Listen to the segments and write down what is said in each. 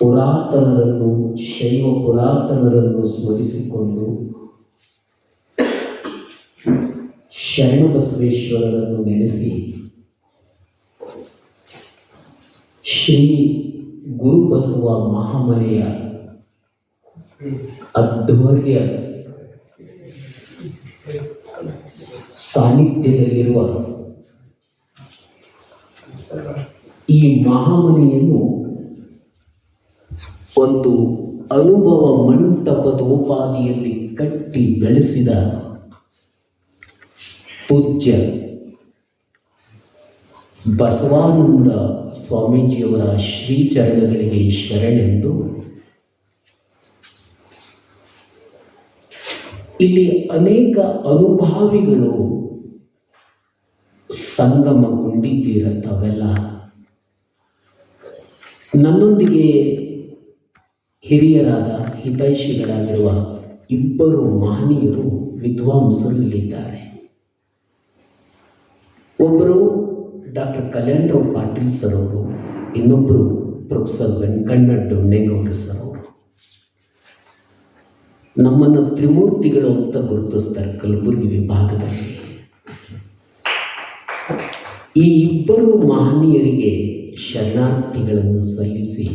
ಪುರಾತನರನ್ನು ಶೈವ ಪುರಾತನರನ್ನು ಸ್ಮರಿಸಿಕೊಂಡು ಶರಣಬಸವೇಶ್ವರರನ್ನು ನೆನೆಸಿ ಶ್ರೀ ಗುರುಬಸವ ಮಹಾಮನೆಯ ಅಧ್ವರ್ಯ ಸಾನ್ನಿಧ್ಯದಲ್ಲಿರುವ ಈ ಮಹಾಮನೆಯನ್ನು ಒಂದು ಅನುಭವ ಮಂಟಪದೋಪಾದಿಯಲ್ಲಿ ಕಟ್ಟಿ ಬೆಳೆಸಿದ ಪೂಜ್ಯ ಬಸವಾನಂದ ಸ್ವಾಮೀಜಿಯವರ ಶ್ರೀಚರಣಗಳಿಗೆ ಶರಣೆಂದು ಇಲ್ಲಿ ಅನೇಕ ಅನುಭಾವಿಗಳು ಸಂಗಮಗೊಂಡಿದ್ದೀರ ತಾವೆಲ್ಲ. ನನ್ನೊಂದಿಗೆ ಹಿರಿಯರಾದ ಹಿತೈಷಿಗಳಾಗಿರುವ ಇಬ್ಬರು ಮಹನೀಯರು ವಿದ್ವಾಂಸರು ಇಲ್ಲಿದ್ದಾರೆ. ಒಬ್ಬರು ಡಾಕ್ಟರ್ ಕಲ್ಯಾಣರಾವ್ ಪಾಟೀಲ್ ಸರ್ ಅವರು, ಇನ್ನೊಬ್ಬರು ಪ್ರೊಫೆಸರ್ ವೆಂಕಣ್ಣ ಡೊಣ್ಣೇಗೌಡರು ಸರ್ ಅವರು. ನಮ್ಮನ್ನು ತ್ರಿಮೂರ್ತಿಗಳು ಅಂತ ಗುರುತಿಸ್ತಾರೆ ಕಲಬುರಗಿ ವಿಭಾಗದಲ್ಲಿ. ಈ ಇಬ್ಬರು ಮಹನೀಯರಿಗೆ ಶರಣಾರ್ಥಿಗಳನ್ನು ಸಲ್ಲಿಸಿ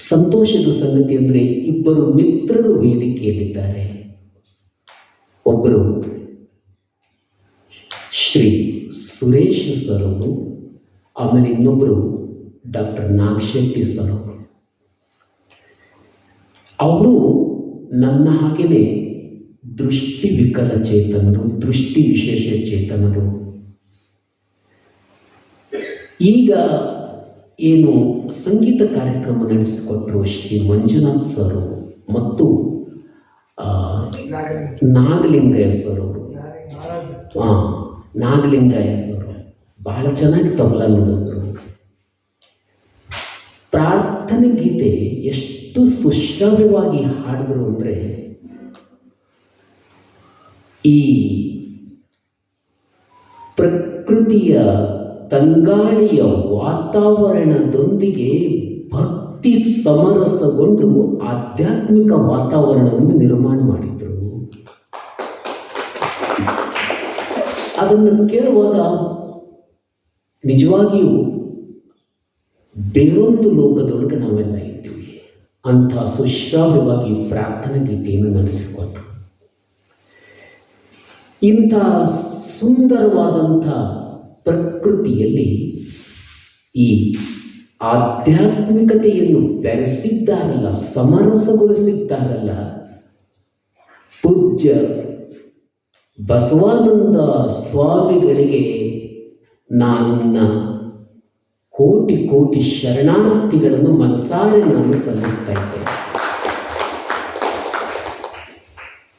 ಸಂತೋಷದ ಸಂಗತಿ ಅಂದರೆ ಇಬ್ಬರು ಮಿತ್ರರು ವೇದಿಕೆಯಲ್ಲಿದ್ದಾರೆ. ಒಬ್ಬರು ಶ್ರೀ ಸುರೇಶ್ ಸರ್ ಅವರು, ಆಮೇಲೆ ಇನ್ನೊಬ್ಬರು ಡಾಕ್ಟರ್ ನಾಗಶೆಟ್ಟಿ ಸರ್ ಅವರು. ಅವರು ನನ್ನ ಹಾಗೆಯೇ ದೃಷ್ಟಿ ವಿಕಲಚೇತನರು, ದೃಷ್ಟಿ ವಿಶೇಷ ಚೇತನರು. ಈಗ ಏನು ಸಂಗೀತ ಕಾರ್ಯಕ್ರಮ ನಡೆಸಿಕೊಟ್ಟರು ಶ್ರೀ ಮಂಜುನಾಥ್ ಸರ್ ಮತ್ತು ನಾಗಲಿಂಗಯ್ಯ ಸರ್ ಅವರು, ನಾಗಲಿಂಗಯ್ಯ ಸರ್ ಬಹಳ ಚೆನ್ನಾಗಿ ತಬಲ ನುಡಿಸಿದ್ರು. ಪ್ರಾರ್ಥನೆ ಗೀತೆ ಎಷ್ಟು ಸುಶ್ರಾವ್ಯವಾಗಿ ಹಾಡಿದ್ರು ಅಂದರೆ, ಈ ಪ್ರಕೃತಿಯ ತಂಗಾಳಿಯ ವಾತಾವರಣದೊಂದಿಗೆ ಭಕ್ತಿ ಸಮರಸಗೊಂಡು ಆಧ್ಯಾತ್ಮಿಕ ವಾತಾವರಣವನ್ನು ನಿರ್ಮಾಣ ಮಾಡಿದ್ರು. ಅದನ್ನು ಕೇಳುವಾಗ ನಿಜವಾಗಿಯೂ ಬೇರೊಂದು ಲೋಕದೊಳಗೆ ನಾವೆಲ್ಲ ಇದ್ದೀವಿ. ಅಂಥ ಸುಶ್ರಾವ್ಯವಾಗಿ ಪ್ರಾರ್ಥನೆ ಗೀತೆಯನ್ನು ನಡೆಸಿಕೊಟ್ರು. ಇಂಥ ಸುಂದರವಾದಂಥ ಪ್ರಕೃತಿಯಲ್ಲಿ ಈ ಆಧ್ಯಾತ್ಮಿಕತೆಯನ್ನು ಬೆರೆಸಿದ್ದಾರಲ್ಲ, ಸಮರಸಗೊಳಿಸಿದ್ದಾರಲ್ಲ ಪೂಜ್ಯ ಬಸವಾನಂದ ಸ್ವಾಮಿಗಳಿಗೆ ನನ್ನ ಕೋಟಿ ಕೋಟಿ ಶರಣಾರ್ಥಿಗಳನ್ನು ಮನಸಾರೆ ನಾನು ಸಲ್ಲಿಸ್ತಾ ಇದ್ದೇನೆ.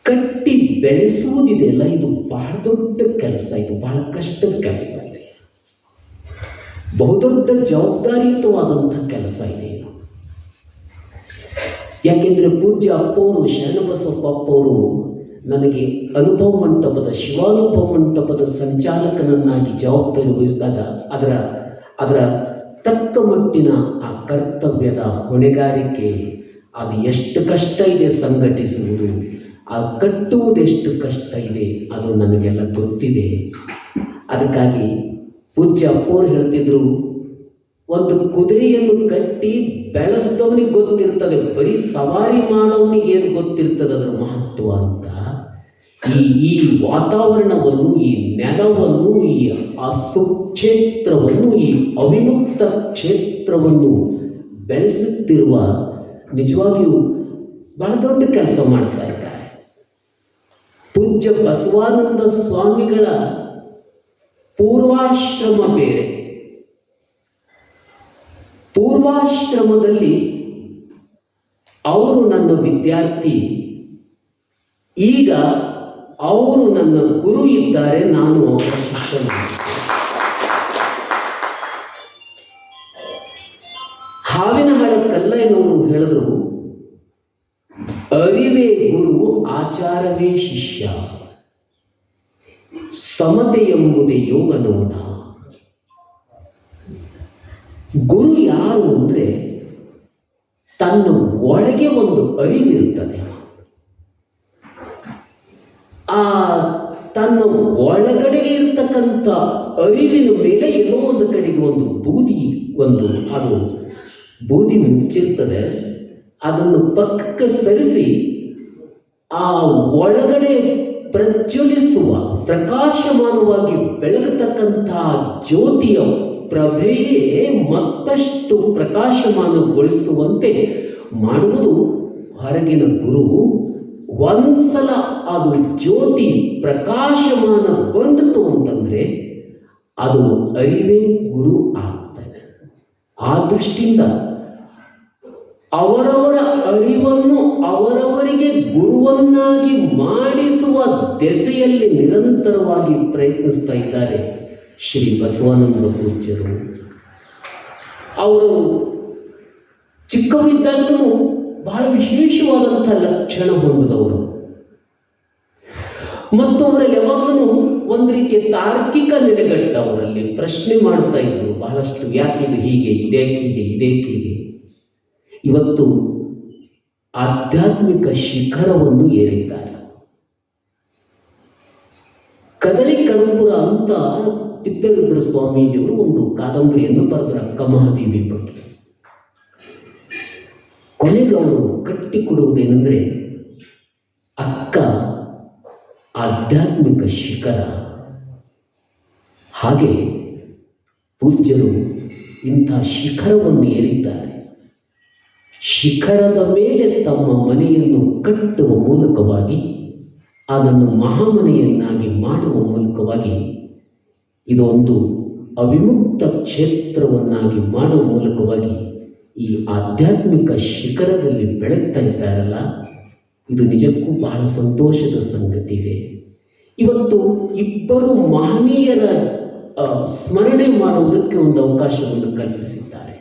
ಕಟ್ಟಿ ಬೆಳೆಸುವುದಿದೆಯಲ್ಲ, ಇದು ಬಹಳ ದೊಡ್ಡ ಕೆಲಸ, ಇದು ಬಹಳ ಕಷ್ಟದ ಕೆಲಸ ಇದೆ, ಬಹುದೊಡ್ಡ ಜವಾಬ್ದಾರಿಯುತವಾದಂಥ ಕೆಲಸ ಇದೆ ಇದು. ಯಾಕೆಂದರೆ ಪೂಜ್ಯ ಅಪ್ಪವರು, ಶರಣಬಸವಪ್ಪ ಅಪ್ಪವರು ನನಗೆ ಅನುಭವ ಮಂಟಪದ, ಶಿವಾನುಭವ ಮಂಟಪದ ಸಂಚಾಲಕನನ್ನಾಗಿ ಜವಾಬ್ದಾರಿ ವಹಿಸಿದಾಗ ಅದರ ತಕ್ಕ ಮಟ್ಟಿನ ಆ ಕರ್ತವ್ಯದ ಹೊಣೆಗಾರಿಕೆ, ಅದು ಎಷ್ಟು ಕಷ್ಟ ಇದೆ ಸಂಘಟಿಸುವುದು, ಆ ಕಟ್ಟುವುದೆಷ್ಟು ಕಷ್ಟ ಇದೆ, ಅದು ನನಗೆಲ್ಲ ಗೊತ್ತಿದೆ. ಅದಕ್ಕಾಗಿ ಪೂಜ್ಯ ಅಪ್ಪವ್ರು ಹೇಳ್ತಿದ್ರು, ಒಂದು ಕುದುರೆಯನ್ನು ಕಟ್ಟಿ ಬೆಳೆಸಿದವನಿಗೆ ಗೊತ್ತಿರ್ತದೆ, ಬರೀ ಸವಾರಿ ಮಾಡೋವನಿಗೆ ಏನು ಗೊತ್ತಿರ್ತದೆ ಅದರ ಮಹತ್ವ ಅಂತ. ಈ ವಾತಾವರಣವನ್ನು, ಈ ನೆಲವನ್ನು, ಈ ಸುಕ್ಷೇತ್ರವನ್ನು, ಈ ಅವಿಮುಕ್ತ ಕ್ಷೇತ್ರವನ್ನು ಬೆಳೆಸುತ್ತಿರುವ ನಿಜವಾಗಿಯೂ ಬಹಳ ದೊಡ್ಡ ಕೆಲಸ ಮಾಡ್ತಾ ಇದ್ದಾರೆ. ಪೂಜ್ಯ ಬಸವಾನಂದ ಸ್ವಾಮಿಗಳ ಪೂರ್ವಾಶ್ರಮ ಬೇರೆ. ಪೂರ್ವಾಶ್ರಮದಲ್ಲಿ ಅವರು ನನ್ನ ವಿದ್ಯಾರ್ಥಿ, ಈಗ ಅವರು ನನ್ನ ಗುರು ಇದ್ದಾರೆ, ನಾನು ಅವರ ಶಿಷ್ಯನ. ಹಾವಿನಹಾಳ ಕಲ್ಲಯ್ಯನವರು ಹೇಳಿದ್ರು, ಅರಿವೇ ಗುರು, ಆಚಾರವೇ ಶಿಷ್ಯ, ಸಮತೆ ಎಂಬುದೇ ಯೋಗ ನೋಡ. ಗುರು ಯಾರು ಅಂದರೆ ತನ್ನ ಒಳಗೆ ಒಂದು ಅರಿವಿರುತ್ತದೆ. ಆ ತನ್ನ ಒಳಗಡೆ ಇರ್ತಕ್ಕಂಥ ಅರಿವಿನ ಮೇಲೆ ಎಲ್ಲೋ ಒಂದು ಕಡೆಗೆ ಅದು ಬೂದಿ ಮುಚ್ಚಿರ್ತದೆ. ಅದನ್ನು ಪಕ್ಕಕ್ಕೆ ಸರಿಸಿ ಆ ಒಳಗಡೆ ಪ್ರಜ್ವಲಿಸುವ ಪ್ರಕಾಶಮಾನವಾಗಿ ಬೆಳಗತಕ್ಕಂಥ ಜ್ಯೋತಿಯ ಪ್ರಭೆಯೇ ಮತ್ತಷ್ಟು ಪ್ರಕಾಶಮಾನಗೊಳಿಸುವಂತೆ ಮಾಡುವುದು ಹೊರಗಿನ ಗುರು. ಒಂದ್ಸಲ ಅದು ಜ್ಯೋತಿ ಪ್ರಕಾಶಮಾನಗೊಂಡಿತು ಅಂತಂದ್ರೆ ಅದು ಅರಿವೇ ಗುರು ಆಗ್ತದೆ. ಆ ದೃಷ್ಟಿಯಿಂದ ಅವರವರ ಅರಿವನ್ನು ಅವರವರಿಗೆ ಗುರುವನ್ನಾಗಿ ಮಾಡಿಸುವ ದೆಸೆಯಲ್ಲಿ ನಿರಂತರವಾಗಿ ಪ್ರಯತ್ನಿಸ್ತಾ ಇದ್ದಾರೆ ಶ್ರೀ ಬಸವಾನಂದ ಪೂಜ್ಯರು. ಅವರು ಚಿಕ್ಕವರಿದ್ದಾಗಲೂ ಬಹಳ ವಿಶೇಷವಾದಂಥ ಲಕ್ಷಣ ಹೊಂದಿದವರು ಮತ್ತು ಅವರಲ್ಲಿ ಯಾವಾಗಲೂ ಒಂದು ರೀತಿಯ ತಾರ್ಕಿಕ ನೆಲೆಗಟ್ಟ ಅವರಲ್ಲಿ ಪ್ರಶ್ನೆ ಮಾಡ್ತಾ ಇದ್ರು ಬಹಳಷ್ಟು. ಯಾಕಿದು ಹೀಗೆ, ಇದೇಕೆ ಹೀಗೆ, ಇದೇಕೆ ಹೀಗೆ. ಇವತ್ತು ಆಧ್ಯಾತ್ಮಿಕ ಶಿಖರವನ್ನು ಏರಿದ್ದಾರೆ. ಕದಳಿ ಕರ್ಪೂರ ಅಂತ ತಿಪ್ಪೇರುದ್ರ ಸ್ವಾಮೀಜಿಯವರು ಒಂದು ಕಾದಂಬರಿಯನ್ನು ಬರೆದರು ಅಕ್ಕಮಹಾದೇವಿ ಬಗ್ಗೆ. ಕೊನೆಗೆ ಅವರು ಕಟ್ಟಿಕೊಡುವುದೇನೆಂದರೆ, ಅಕ್ಕ ಆಧ್ಯಾತ್ಮಿಕ ಶಿಖರ. ಹಾಗೆ ಪೂಜ್ಯರು ಇಂಥ ಶಿಖರವನ್ನು ಏರಿದ್ದಾರೆ. ಶಿಖರದ ಮೇಲೆ ತಮ್ಮ ಮನೆಯನ್ನು ಕಟ್ಟುವ ಮೂಲಕವಾಗಿ, ಅದನ್ನು ಮಹಾಮನೆಯನ್ನಾಗಿ ಮಾಡುವ ಮೂಲಕವಾಗಿ, ಇದೊಂದು ಅವಿಮುಕ್ತ ಕ್ಷೇತ್ರವನ್ನಾಗಿ ಮಾಡುವ ಮೂಲಕವಾಗಿ ಈ ಆಧ್ಯಾತ್ಮಿಕ ಶಿಖರದಲ್ಲಿ ಬೆಳಗ್ತಾ ಇದ್ದಾರಲ್ಲ, ಇದು ನಿಜಕ್ಕೂ ಬಹಳ ಸಂತೋಷದ ಸಂಗತಿ ಇದೆ. ಇವತ್ತು ಇಬ್ಬರು ಮಹನೀಯರ ಸ್ಮರಣೆ ಮಾಡುವುದಕ್ಕೆ ಒಂದು ಅವಕಾಶವನ್ನು ಕಲ್ಪಿಸಿದ್ದಾರೆ.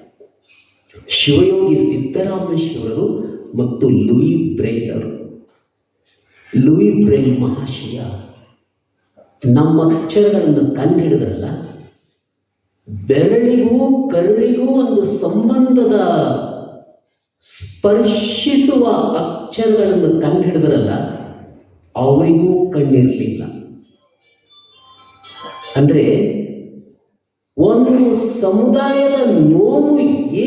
ಶಿವಯೋಗಿ ಸಿದ್ದರಾಮೇಶ್ವರರು ಮತ್ತು ಲೂಯಿ ಬ್ರೈಲರು. ಲೂಯಿ ಬ್ರೈಲ್ ಮಹಾಶಯ ನಮ್ಮ ಅಕ್ಷರಗಳನ್ನು ಕಂಡುಹಿಡಿದ್ರಲ್ಲ, ಬೆರಳಿಗೂ ಕರುಳಿಗೂ ಒಂದು ಸಂಬಂಧದ ಸ್ಪರ್ಶಿಸುವ ಅಕ್ಷರಗಳನ್ನು ಕಂಡುಹಿಡಿದ್ರಲ್ಲ, ಅವರಿಗೂ ಕಣ್ಣಿರಲಿಲ್ಲ. ಅಂದರೆ ಒಂದು ಸಮುದಾಯದ ನೋವು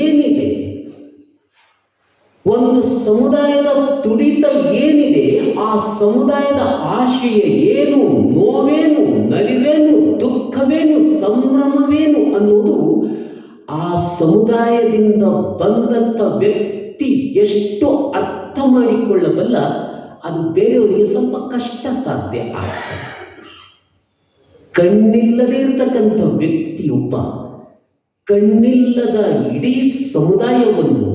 ಏನಿದೆ, ಒಂದು ಸಮುದಾಯದ ತುಡಿತ ಏನಿದೆ, ಆ ಸಮುದಾಯದ ಆಶಯ ಏನು, ನೋವೇನು, ನಲಿವೇನು, ದುಃಖವೇನು, ಸಂಭ್ರಮವೇನು ಅನ್ನೋದು ಆ ಸಮುದಾಯದಿಂದ ಬಂದಂಥ ವ್ಯಕ್ತಿ ಎಷ್ಟು ಅರ್ಥ ಮಾಡಿಕೊಳ್ಳಬಲ್ಲ, ಅದು ಬೇರೆಯವರಿಗೆ ಸ್ವಲ್ಪ ಕಷ್ಟ ಸಾಧ್ಯ ಆಗ್ತದೆ. ಕಣ್ಣಿಲ್ಲದೆ ಇರತಕ್ಕಂಥ ವ್ಯಕ್ತಿಯೊಬ್ಬ ಕಣ್ಣಿಲ್ಲದ ಇಡೀ ಸಮುದಾಯವನ್ನು,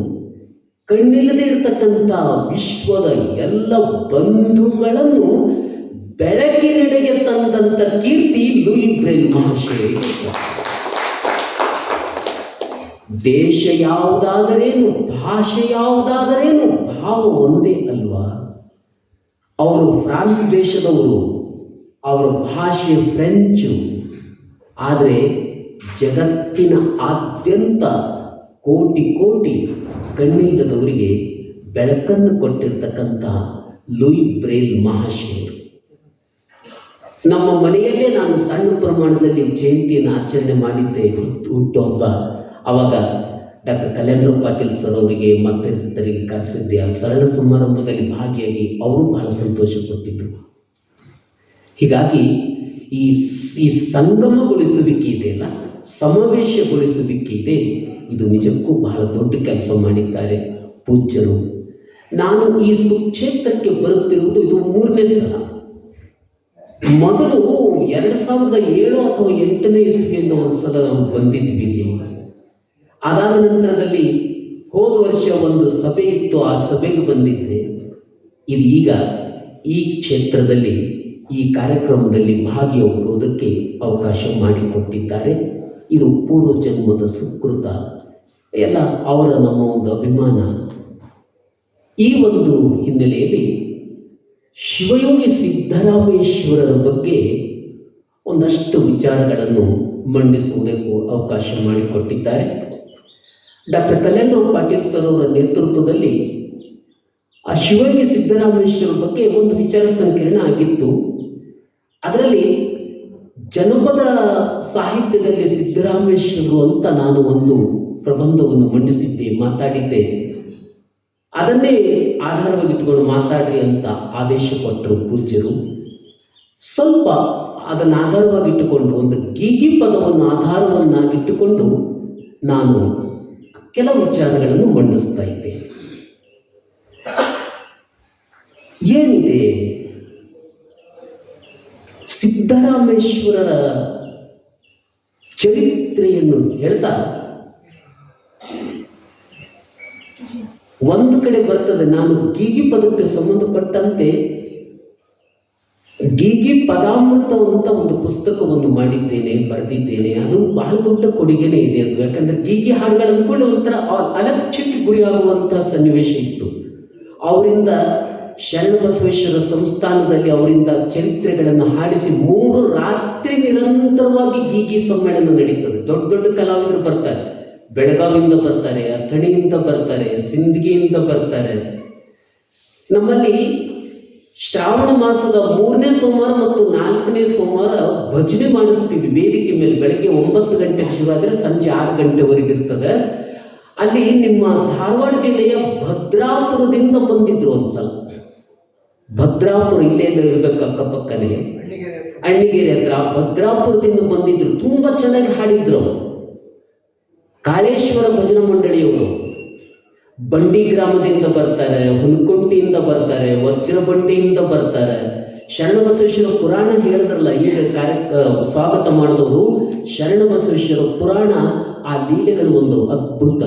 ಕಣ್ಣಿಲ್ಲದೆ ಇರತಕ್ಕಂಥ ವಿಶ್ವದ ಎಲ್ಲ ಬಂಧುಗಳನ್ನು ಬೆಳಕಿನೆಡೆಗೆ ತಂದಂಥ ಕೀರ್ತಿ ಲೂಯಿ ಬ್ರೈಲ್ ಮಹಾಶಯರಿಗೆ. ದೇಶ ಯಾವುದಾದರೇನು, ಭಾಷೆ ಯಾವುದಾದರೇನು, ಭಾವ ಒಂದೇ ಅಲ್ವಾ. ಅವರು ಫ್ರಾನ್ಸ್ ದೇಶದವರು, ಅವರ ಭಾಷೆ ಫ್ರೆಂಚು. ಆದರೆ ಜಗತ್ತಿನ ಆದ್ಯಂತ ಕೋಟಿ ಕೋಟಿ ಕಣ್ಣಿಲ್ಲದವರಿಗೆ ಬೆಳಕನ್ನು ಕೊಟ್ಟಿರ್ತಕ್ಕಂಥ ಲೂಯಿ ಬ್ರೈಲ್ ಮಹಾಶಯರು. ನಮ್ಮ ಮನೆಯಲ್ಲೇ ನಾನು ಸಣ್ಣ ಪ್ರಮಾಣದಲ್ಲಿ ಜಯಂತಿಯನ್ನು ಆಚರಣೆ ಮಾಡಿದ್ದೆ, ಹುಟ್ಟುಹಬ್ಬ. ಆವಾಗ ಡಾಕ್ಟರ್ ಕಲ್ಯಾಣರಾವ್ ಪಾಟೀಲ್ ಸರ್ ಅವರಿಗೆ ಮತ್ತಿತರರಿಗೆ ಕರೆಸಿದ್ದೆ. ಆ ಸರಳ ಸಮಾರಂಭದಲ್ಲಿ ಭಾಗಿಯಾಗಿ ಅವರು ಬಹಳ ಸಂತೋಷ ಪಟ್ಟಿದ್ದರು. ಹೀಗಾಗಿ ಈ ಸಂಗಮಗೊಳಿಸುವಿಕೆ ಇದೆಯಲ್ಲ, ಸಮಾವೇಶಗೊಳಿಸುವಿಕೆ ಇದೆ, ಇದು ನಿಜಕ್ಕೂ ಬಹಳ ದೊಡ್ಡ ಕೆಲಸ ಮಾಡಿದ್ದಾರೆ ಪೂಜ್ಯರು. ನಾನು ಈ ಸುಕ್ಷೇತ್ರಕ್ಕೆ ಬರುತ್ತಿರುವುದು ಇದು 3ನೇ ಸಲ. ಮೊದಲು 2007 ಅಥವಾ 2008ನೇ ಇಸ್ವಿಯಿಂದ ಒಂದ್ಸಲ ನಾವು ಬಂದಿದ್ವಿ ಇಲ್ಲಿ. ಅದಾದ ನಂತರದಲ್ಲಿ ಹೋದ ವರ್ಷ ಒಂದು ಸಭೆ ಇತ್ತು, ಆ ಸಭೆಗೆ ಬಂದಿದ್ದೆ. ಇದೀಗ ಈ ಕ್ಷೇತ್ರದಲ್ಲಿ ಈ ಕಾರ್ಯಕ್ರಮದಲ್ಲಿ ಭಾಗಿಯಾಗುವುದಕ್ಕೆ ಅವಕಾಶ ಮಾಡಿಕೊಟ್ಟಿದ್ದಾರೆ. ಇದು ಪೂರ್ವ ಜನ್ಮದ ಸುಕೃತ, ಎಲ್ಲ ಅವರ ನಮ್ಮ ಒಂದು ಅಭಿಮಾನ. ಈ ಒಂದು ಹಿನ್ನೆಲೆಯಲ್ಲಿ ಶಿವಯೋಗಿ ಸಿದ್ದರಾಮೇಶ್ವರರ ಬಗ್ಗೆ ಒಂದಷ್ಟು ವಿಚಾರಗಳನ್ನು ಮಂಡಿಸುವುದಕ್ಕೂ ಅವಕಾಶ ಮಾಡಿಕೊಟ್ಟಿದ್ದಾರೆ. ಡಾಕ್ಟರ್ ಕಲ್ಯಾಣರಾವ್ ಪಾಟೀಲ್ ಸರ್ ಅವರ ನೇತೃತ್ವದಲ್ಲಿ ಆ ಶಿವಯೋಗಿ ಸಿದ್ದರಾಮೇಶ್ವರ ಬಗ್ಗೆ ಒಂದು ವಿಚಾರ ಸಂಕಿರಣ ಆಗಿತ್ತು. ಅದರಲ್ಲಿ ಜನಪದ ಸಾಹಿತ್ಯದಲ್ಲಿ ಸಿದ್ದರಾಮೇಶ್ವರರು ಅಂತ ನಾನು ಒಂದು ಪ್ರಬಂಧವನ್ನು ಮಂಡಿಸಿದ್ದೆ, ಮಾತಾಡಿದ್ದೆ. ಅದನ್ನೇ ಆಧಾರವಾಗಿಟ್ಟುಕೊಂಡು ಮಾತಾಡ್ರಿ ಅಂತ ಆದೇಶ ಕೊಟ್ಟರು ಪೂಜ್ಯರು. ಸ್ವಲ್ಪ ಅದನ್ನು ಆಧಾರವಾಗಿಟ್ಟುಕೊಂಡು ಒಂದು ಗೀಗಿ ಪದವನ್ನು ಆಧಾರವನ್ನಾಗಿಟ್ಟುಕೊಂಡು ನಾನು ಕೆಲವು ವಿಚಾರಗಳನ್ನು ಮಂಡಿಸ್ತಾ ಇದ್ದೆ. ಏನಿದೆ, ಸಿದ್ದರಾಮೇಶ್ವರರ ಚರಿತ್ರೆಯನ್ನು ಹೇಳ್ತಾ ಒಂದು ಕಡೆ ಬರ್ತದೆ. ನಾನು ಗೀಗಿ ಪದಕ್ಕೆ ಸಂಬಂಧಪಟ್ಟಂತೆ ಗೀಗಿ ಪದಾಮೃತ ಅಂತ ಒಂದು ಪುಸ್ತಕವನ್ನು ಮಾಡಿದ್ದೇನೆ, ಬರೆದಿದ್ದೇನೆ. ಅದು ಬಹಳ ದೊಡ್ಡ ಕೊಡುಗೆನೇ ಇದೆ ಅದು. ಯಾಕಂದ್ರೆ ಗೀಗಿ ಹಾಡುಗಳಂದ್ಕೊಂಡು ಒಂಥರ ಅಲಕ್ಷ್ಯಕ್ಕೆ ಗುರಿಯಾಗುವಂತಹ ಸನ್ನಿವೇಶ ಇತ್ತು. ಅವರಿಂದ ಶರಣಬಸವೇಶ್ವರ ಸಂಸ್ಥಾನದಲ್ಲಿ ಅವರಿಂದ ಚರಿತ್ರೆಗಳನ್ನು ಹಾಡಿಸಿ 3 ರಾತ್ರಿ ನಿರಂತರವಾಗಿ ಗೀಗಿ ಸಮ್ಮೇಳನ ನಡೀತದೆ. ದೊಡ್ಡ ದೊಡ್ಡ ಕಲಾವಿದರು ಬರ್ತಾರೆ, ಬೆಳಗಾವಿಯಿಂದ ಬರ್ತಾರೆ, ಅಥಣಿಯಿಂದ ಬರ್ತಾರೆ, ಸಿಂದಗಿಯಿಂದ ಬರ್ತಾರೆ. ನಮ್ಮಲ್ಲಿ ಶ್ರಾವಣ ಮಾಸದ 3ನೇ ಸೋಮವಾರ ಮತ್ತು 4ನೇ ಸೋಮವಾರ ಭಜನೆ ಮಾಡಿಸ್ತೀವಿ ವೇದಿಕೆ ಮೇಲೆ. ಬೆಳಗ್ಗೆ 9 ಗಂಟೆಗೆ ಶುರು ಆದರೆ ಸಂಜೆ 6 ಗಂಟೆವರೆಗೆ ಇರ್ತದೆ. ಅಲ್ಲಿ ನಿಮ್ಮ ಧಾರವಾಡ ಜಿಲ್ಲೆಯ ಭದ್ರಾಪುರದಿಂದ ಬಂದಿದ್ರು ಒಂದ್ಸಲ. ಭದ್ರಾಪುರ ಇಲ್ಲೇ ಇರ್ಬೇಕು, ಅಕ್ಕಪಕ್ಕನೇ ಅಣ್ಣಿಗೇರಿ ಹತ್ರ. ಭದ್ರಾಪುರದಿಂದ ಬಂದಿದ್ರು, ತುಂಬಾ ಚೆನ್ನಾಗಿ ಹಾಡಿದ್ರು. ಕಾಳೇಶ್ವರ ಭಜನಾ ಮಂಡಳಿಯವರು ಬಂಡಿ ಗ್ರಾಮದಿಂದ ಬರ್ತಾರೆ, ಹುಲ್ಕುಂಟಿಯಿಂದ ಬರ್ತಾರೆ, ವಜ್ರಬಂಡಿಯಿಂದ ಬರ್ತಾರೆ. ಶರಣಬಸವೇಶ್ವರ ಪುರಾಣ ಹೇಳಿದ್ರಲ್ಲ ಈಗ ಸ್ವಾಗತ ಮಾಡಿದವರು, ಶರಣಬಸವೇಶ್ವರ ಪುರಾಣ ಆ ಲೀಲೆಗಳು ಒಂದು ಅದ್ಭುತ.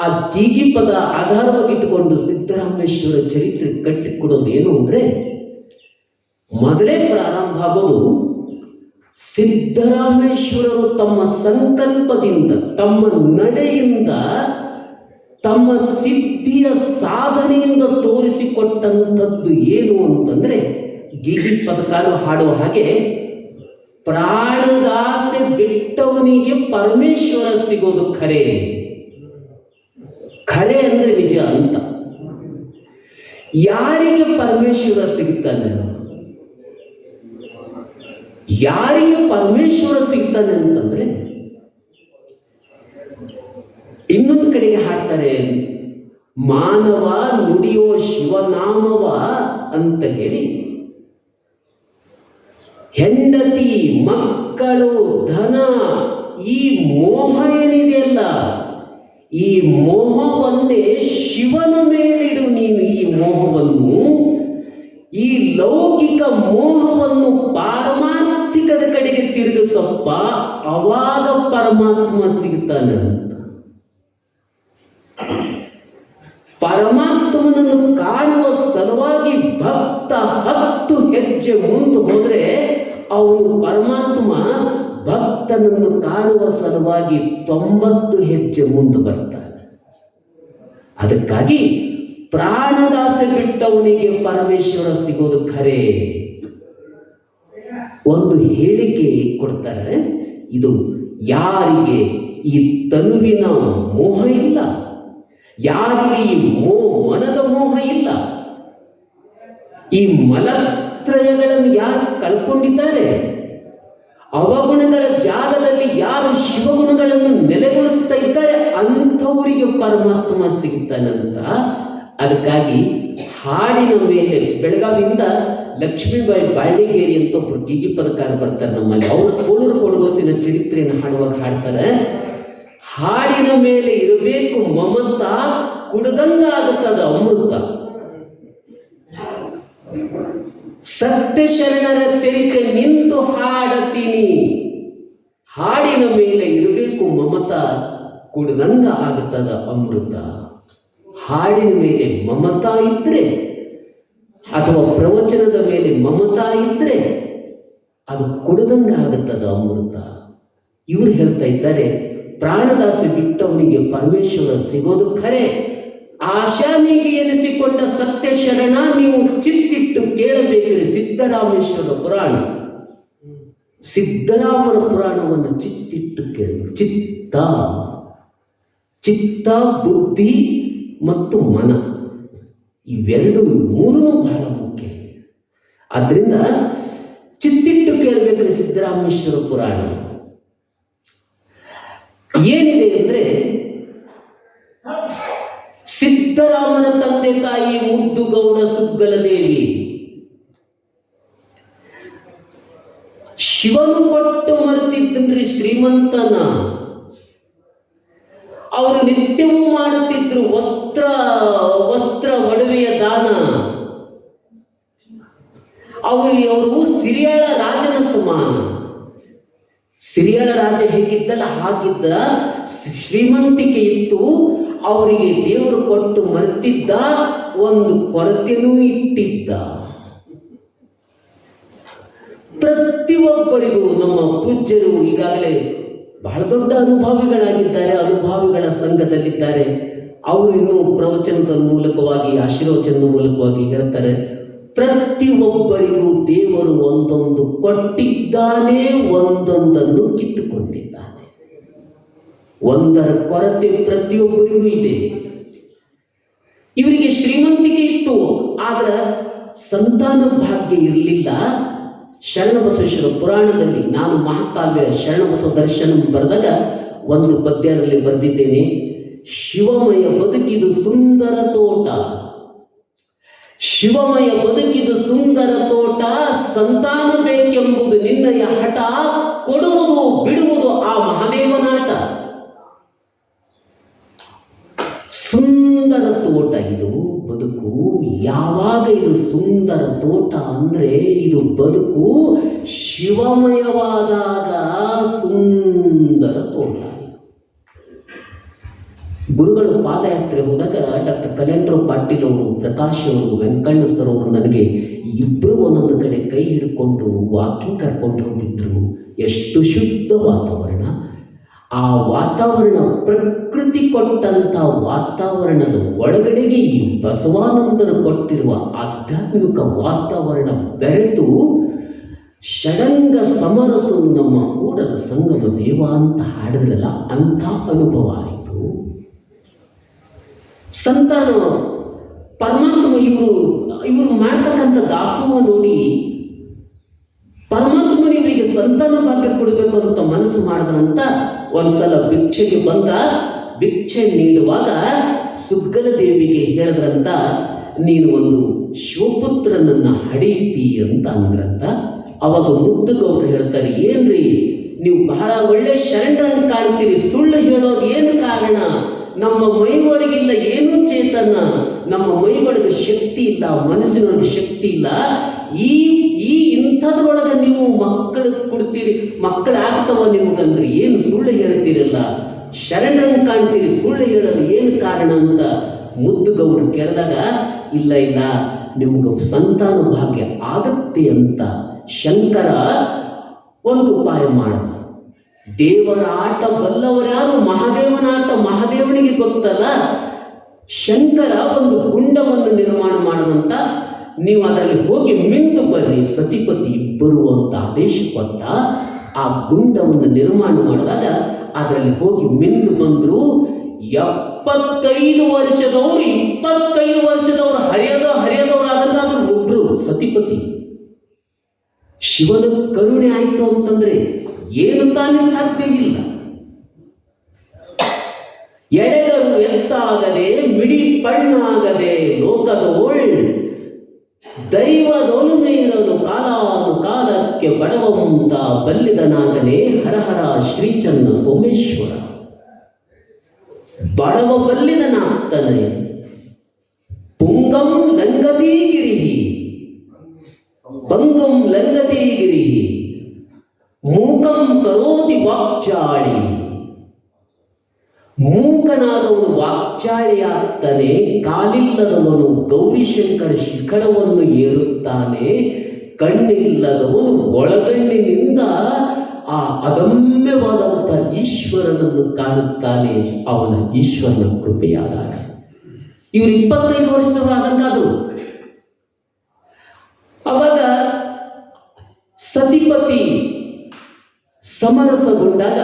ಆ ಗೀಗಿ ಪದ ಆಧಾರವಾಗಿಟ್ಟುಕೊಂಡು ಸಿದ್ದರಾಮೇಶ್ವರ ಚರಿತ್ರೆ ಕಟ್ಟಿಕೊಡೋದು ಏನು ಅಂದ್ರೆ, ಮೊದಲೇ ಪ್ರಾರಂಭ ಆಗೋದು ಸಿದ್ದರಾಮೇಶ್ವರರು ತಮ್ಮ ಸಂಕಲ್ಪದಿಂದ, ತಮ್ಮ ನಡೆಯಿಂದ, ತಮ್ಮ ಸಿದ್ಧಿಯ ಸಾಧನೆಯಿಂದ ತೋರಿಸಿಕೊಟ್ಟಂಥದ್ದು ಏನು ಅಂತಂದ್ರೆ, ಗೀಗಿ ಪದಕಾರರು ಹಾಡುವ ಹಾಗೆ, ಪ್ರಾಣದಾಸೆ ಬಿಟ್ಟವನಿಗೆ ಪರಮೇಶ್ವರ ಸಿಗೋದು ಖರೆ. ಖರೆ ಅಂದ್ರೆ ನಿಜ ಅಂತ. ಯಾರಿಗೆ ಪರಮೇಶ್ವರ ಸಿಗ್ತಾನೆ? ಯಾರಿಗೆ ಪರಮೇಶ್ವರ ಸಿಗ್ತಾನೆ ಅಂತಂದ್ರೆ, ಇನ್ನೊಂದು ಕಡೆಗೆ ಹಾಡ್ತಾರೆ, ಮಾನವ ನುಡಿಯೋ ಶಿವನಾಮವ ಅಂತ ಹೇಳಿ, ಹೆಂಡತಿ ಮಕ್ಕಳು ಧನ ಈ ಮೋಹ ಏನಿದೆಯಲ್ಲ, ಈ ಮೋಹವನ್ನೇ ಶಿವನ ಮೇಲಿಡು ನೀನು. ಈ ಮೋಹವನ್ನು, ಈ ಲೌಕಿಕ ಮೋಹವನ್ನು ಪಾರಮಾರ್ಥಿಕದ ಕಡೆಗೆ ತಿರುಗಿಸಪ್ಪ, ಅವಾಗ ಪರಮಾತ್ಮ ಸಿಗ್ತಾನೆ ಅಂತ. ಪರಮಾತ್ಮನನ್ನು ಕಾಣುವ ಸಲುವಾಗಿ ಭಕ್ತ 10 ಹೆಜ್ಜೆ ಮುಂದೆ ಹೋದ್ರೆ, ಅವನು ಪರಮಾತ್ಮ ಭಕ್ತನನ್ನು ಕಾಣುವ ಸಲುವಾಗಿ 90 ಹೆಜ್ಜೆ ಮುಂದೆ ಬರ್ತಾನೆ. ಅದಕ್ಕಾಗಿ ಪ್ರಾಣದಾಸೆ ಬಿಟ್ಟವನಿಗೆ ಪರಮೇಶ್ವರ ಸಿಗೋದು ಖರೆ. ಒಂದು ಹೇಳಿಕೆ ಕೊಡ್ತಾರೆ, ಇದು ಯಾರಿಗೆ ಈ ತನುವಿನ ಮೋಹ ಇಲ್ಲ, ಯಾರಿಗೆ ಈ ಮನದ ಮೋಹ ಇಲ್ಲ, ಈ ಮಲತ್ರಯಗಳನ್ನು ಯಾರು ಕಳ್ಕೊಂಡಿದ್ದಾರೆ, ಅವಗುಣಗಳ ಜಾಗದಲ್ಲಿ ಯಾರು ಶಿವಗುಣಗಳನ್ನು ನೆಲೆಗೊಳಿಸ್ತಾ ಇದ್ದಾರೆ, ಅಂಥವರಿಗೆ ಪರಮಾತ್ಮ ಸಿಗ್ತಾನಂತ. ಅದಕ್ಕಾಗಿ ಹಾಡಿನ ಮೇಲೆ ಬೆಳಗಾವಿಯಿಂದ ಲಕ್ಷ್ಮೀಬಾಯಿ ಬಾಳಿಗೇರಿ ಅಂತ ಒಬ್ರು ಗೀಗಿ ಪದಕಾರ ಬರ್ತಾರೆ ನಮ್ಮಲ್ಲಿ. ಅವರು ಕೋಳೂರು ಕೊಡಗೋಸಿನ ಚರಿತ್ರೆಯನ್ನು ಹಾಡುವಾಗ ಹಾಡ್ತಾರೆ, ಹಾಡಿನ ಮೇಲೆ ಇರಬೇಕು ಮಮತ, ಕುಡ್ದಂಗ ಆಗುತ್ತದ ಅಮೃತ. ಸತ್ಯ ಶರಣರ ಚರಿತ್ರೆ ನಿಂತು ಹಾಡತೀನಿ, ಹಾಡಿನ ಮೇಲೆ ಇರಬೇಕು ಮಮತ, ಕುಡ್ದಂಗ ಆಗುತ್ತದ ಅಮೃತ. ಹಾಡಿನ ಮೇಲೆ ಮಮತಾ ಇದ್ರೆ, ಅಥವಾ ಪ್ರವಚನದ ಮೇಲೆ ಮಮತಾ ಇದ್ರೆ, ಅದು ಕುಡ್ದಂಗ ಆಗುತ್ತದ ಅಮೃತ. ಇವರು ಹೇಳ್ತಾ ಇದ್ದಾರೆ, ಪ್ರಾಣದಾಸೆ ಬಿಟ್ಟವನಿಗೆ ಪರಮೇಶ್ವರ ಸಿಗೋದು ಖರೆ. ಆಶಾನಿಗೆ ಎನಿಸಿಕೊಂಡ ಸತ್ಯ ಶರಣ ನೀವು ಚಿತ್ತಿಟ್ಟು ಕೇಳಬೇಕ್ರಿ ಸಿದ್ದರಾಮೇಶ್ವರ ಪುರಾಣ. ಸಿದ್ದರಾಮರ ಪುರಾಣವನ್ನು ಚಿತ್ತಿಟ್ಟು ಕೇಳಬೇಕು. ಚಿತ್ತ ಚಿತ್ತ, ಬುದ್ಧಿ ಮತ್ತು ಮನ, ಇವೆರಡು ಮೂರೂ ಬಹಳ ಮುಖ್ಯ. ಆದ್ರಿಂದ ಚಿತ್ತಿಟ್ಟು ಕೇಳಬೇಕ್ರಿ ಸಿದ್ದರಾಮೇಶ್ವರ ಪುರಾಣ ಏನಿದೆ ಅಂದ್ರೆ, ಸಿದ್ದರಾಮನ ತಂದೆ ತಾಯಿ ಮುದ್ದುಗೌಡ ಸುಗ್ಗಲದೇವಿ ಶಿವನು ಕೊಟ್ಟು ಮರೆತಿದ್ದನ್ರಿ ಶ್ರೀಮಂತನ. ಅವರು ನಿತ್ಯವೂ ಮಾಡುತ್ತಿದ್ರು ವಸ್ತ್ರ ಒಡವೆಯ ದಾನ. ಅವರು ಸಿರಿಯಾಳ ರಾಜನ ಸಮಾನ. ಸಿರಿಯಾಳ ರಾಜ ಹೇಗಿದ್ದಲ್ಲ ಹಾಗಿದ್ದ, ಶ್ರೀಮಂತಿಕೆ ಇತ್ತು. ಅವರಿಗೆ ದೇವರು ಕೊಟ್ಟು ಮರೆತಿದ್ದ, ಒಂದು ಕೊರತೆನೂ ಇಟ್ಟಿದ್ದ. ಪ್ರತಿಯೊಬ್ಬರಿಗೂ ನಮ್ಮ ಪೂಜ್ಯರು ಈಗಾಗಲೇ ಬಹಳ ದೊಡ್ಡ ಅನುಭವಿಗಳಾಗಿದ್ದಾರೆ, ಅನುಭವಿಗಳ ಸಂಘದಲ್ಲಿದ್ದಾರೆ. ಅವರು ಇನ್ನೂ ಪ್ರವಚನದ ಮೂಲಕವಾಗಿ, ಆಶೀರ್ವಚನದ ಮೂಲಕವಾಗಿ ಹೇಳ್ತಾರೆ, ಪ್ರತಿಯೊಬ್ಬರಿಗೂ ದೇವರು ಒಂದೊಂದು ಕೊಟ್ಟಿದ್ದಾನೆ, ಒಂದೊಂದನ್ನು ಕಿತ್ತುಕೊಂಡಿದ್ದಾನೆ. ಒಂದರ ಕೊರತೆ ಪ್ರತಿಯೊಬ್ಬರಿಗೂ ಇದೆ. ಇವರಿಗೆ ಶ್ರೀಮಂತಿಕೆ ಇತ್ತು, ಆದ್ರೆ ಸಂತಾನ ಭಾಗ್ಯ ಇರಲಿಲ್ಲ. ಶರಣಬಸವೇಶ್ವರ ಪುರಾಣದಲ್ಲಿ ನಾನು ಮಹಾಕಾವ್ಯ ಶರಣಬಸವ ದರ್ಶನ ಬರೆದಾಗ ಒಂದು ಪದ್ಯದಲ್ಲಿ ಬರೆದಿದ್ದೇನೆ, ಶಿವಮಯ ಬದುಕಿದು ಸುಂದರ ತೋಟ, ಶಿವಮಯ ಬದುಕಿದು ಸುಂದರ ತೋಟ, ಸಂತಾನ ಬೇಕೆಂಬುದು ನಿನ್ನಯ ಹಠ, ಕೊಡುವುದು ಬಿಡುವುದು ಆ ಮಹಾದೇವನಾಟ. ಸುಂದರ ತೋಟ ಇದು ಬದುಕು. ಯಾವಾಗ ಇದು ಸುಂದರ ತೋಟ ಅಂದ್ರೆ, ಇದು ಬದುಕು ಶಿವಮಯವಾದಾಗ ಸುಂದರ ತೋಟ. ಗುರುಗಳು ಪಾದಯಾತ್ರೆ ಹೋದಾಗ ಡಾಕ್ಟರ್ ಕಲ್ಯಾಣರಾವ್ ಪಾಟೀಲ್ ಅವರು, ಪ್ರಕಾಶ್ ಅವರು, ವೆಂಕಣ್ಣ ಸರ್ ಅವರು ನನಗೆ ಇಬ್ಬರು ಒಂದೊಂದು ಕಡೆ ಕೈ ಹಿಡ್ಕೊಂಡು ವಾಕಿಂಗ್ ಕರ್ಕೊಂಡು ಹೋಗಿದ್ರು. ಎಷ್ಟು ಶುದ್ಧ ವಾತಾವರಣ. ಆ ವಾತಾವರಣ, ಪ್ರಕೃತಿ ಕೊಟ್ಟಂತ ವಾತಾವರಣದ ಒಳಗಡೆಗೆ ಈ ಬಸವಾನಂದರು ಕೊಟ್ಟಿರುವ ಆಧ್ಯಾತ್ಮಿಕ ವಾತಾವರಣ ಬೆರೆತು ಷಡಂಗ ಸಮರಸು ನಮ್ಮ ಕೂಡಲ ಸಂಗಮ ದೇವ ಅಂತ ಹಾಡಿದ್ರಲ್ಲ, ಅಂಥ ಅನುಭವ ಆಯಿತು. ಸಂತಾನ ಪರಮಾತ್ಮ ಇವರು ಮಾಡ್ತಕ್ಕಂಥ ದಾಸೋಹ ನೋಡಿ ಪರಮಾತ್ಮನ ಇವರಿಗೆ ಸಂತಾನ ಭಾಗ್ಯ ಕೊಡಬೇಕು ಅಂತ ಮನಸ್ಸು ಮಾಡಿದ್ರಂತ ಒಂದ್ಸಲ ಭಿಕ್ಷೆಗೆ ಬಂದ. ಭಿಕ್ಷೆ ನೀಡುವಾಗ ಸುಗ್ಗಲ ದೇವಿಗೆ ಹೇಳಿದ್ರಂತ, ನೀನು ಒಂದು ಶಿವಪುತ್ರನನ್ನ ಹಡೀತಿ ಅಂತ ಅಂದ್ರಂತ. ಅವಾಗ ಮುದ್ದುಗೌಡರು ಹೇಳ್ತಾರೆ, ಏನ್ರಿ ನೀವು ಬಹಳ ಒಳ್ಳೆ ಶರಣರನ್ನು ಕಾಣ್ತೀರಿ, ಸುಳ್ಳು ಹೇಳೋದು ಏನು ಕಾರಣ? ನಮ್ಮ ಮೈಯೊಳಗಿಲ್ಲ ಏನು ಚೇತನ, ನಮ್ಮ ಮೈಯೊಳಗೆ ಶಕ್ತಿ ಇಲ್ಲ, ಮನಸ್ಸಿನೊಳಗೆ ಶಕ್ತಿ ಇಲ್ಲ. ಈ ಇಂಥದ್ರೊಳಗೆ ನೀವು ಮಕ್ಕಳು ಕೊಡ್ತೀರಿ, ಮಕ್ಕಳಾಗ್ತವ ನಿಮಗಂದ್ರೆ ಏನು ಸುಳ್ಳು ಹೇಳ್ತೀರಲ್ಲ, ಶರಣರನ್ನು ಕಾಣ್ತೀರಿ, ಸುಳ್ಳು ಹೇಳಲು ಏನು ಕಾರಣ ಅಂತ ಮುದ್ದುಗೌಡರು ಕೇಳಿದಾಗ, ಇಲ್ಲ ನಿಮ್ಗೆ ಸಂತಾನ ಭಾಗ್ಯ ಆಗತ್ತೆ ಅಂತ ಶಂಕರ ಒಂದು ಉಪಾಯ ಮಾಡ. ದೇವರ ಆಟ ಬಲ್ಲವರ್ಯಾರು? ಮಹಾದೇವನ ಆಟ ಮಹಾದೇವನಿಗೆ ಗೊತ್ತಲ್ಲ. ಶಂಕರ ಒಂದು ಗುಂಡವನ್ನು ನಿರ್ಮಾಣ ಮಾಡದಂತ, ನೀವು ಅದರಲ್ಲಿ ಹೋಗಿ ಮಿಂದು ಬರ್ರಿ ಸತಿಪತಿ ಇಬ್ಬರು ಅಂತ ಆದೇಶ ಕೊಟ್ಟ. ಆ ಗುಂಡವನ್ನು ನಿರ್ಮಾಣ ಮಾಡಿದಾಗ ಅದರಲ್ಲಿ ಹೋಗಿ ಮಿಂದು ಬಂದ್ರು. 75 ವರ್ಷದವರು 25 ವರ್ಷದವರು ಹರಿಯದವರಾದಂತ ಒಬ್ರು ಸತಿಪತಿ. ಶಿವನ ಕರುಣೆ ಆಯ್ತು ಅಂತಂದ್ರೆ ಏನು ತಾನೇ ಸಾಧ್ಯ ಇಲ್ಲ. ಎಳೆದರು ಎತ್ತಾಗದೆ ಮಿಡಿ ಪಣ್ಣಾಗದೆ ಲೋಕದೋಳ್ ದೈವದೊಲುಮೇರಲು ಕಾಲಕ್ಕೆ ಬಡವಂತ ಬಲ್ಲಿದನಾಗನೆ ಹರಹರ ಶ್ರೀಚನ್ನ ಸೋಮೇಶ್ವರ. ಬಡವ ಬಲ್ಲಿದನಾಗ್ತಾನೆ. ಪುಂಗಂ ಲಂಗತೀಗಿರಿ ಭಂಗಂ ಲಂಗತೀಗಿರಿ ಮೂಕಂ ಕರೋತಿ ವಾಕ್ಚಾಳಿ. ಮೂಕನಾದವನು ವಾಕ್ಚಾಳಿಯಾಗ್ತಾನೆ. ಕಾಲಿಲ್ಲದವನು ಗೌರಿಶಂಕರ ಶಿಖರವನ್ನು ಏರುತ್ತಾನೆ. ಕಣ್ಣಿಲ್ಲದವನು ಒಳಗಣ್ಣಿನಿಂದ ಆ ಅದಮ್ಯವಾದಂಥ ಈಶ್ವರನನ್ನು ಕಾಣುತ್ತಾನೆ. ಅವನ ಈಶ್ವರನ ಕೃಪೆಯಾದಾಗ ಇವರು 25 ವರ್ಷದವರಾದಂಗಾದ್ರು. ಅವಾಗ ಸತಿಪತಿ ಸಮರಸಗೊಂಡಾಗ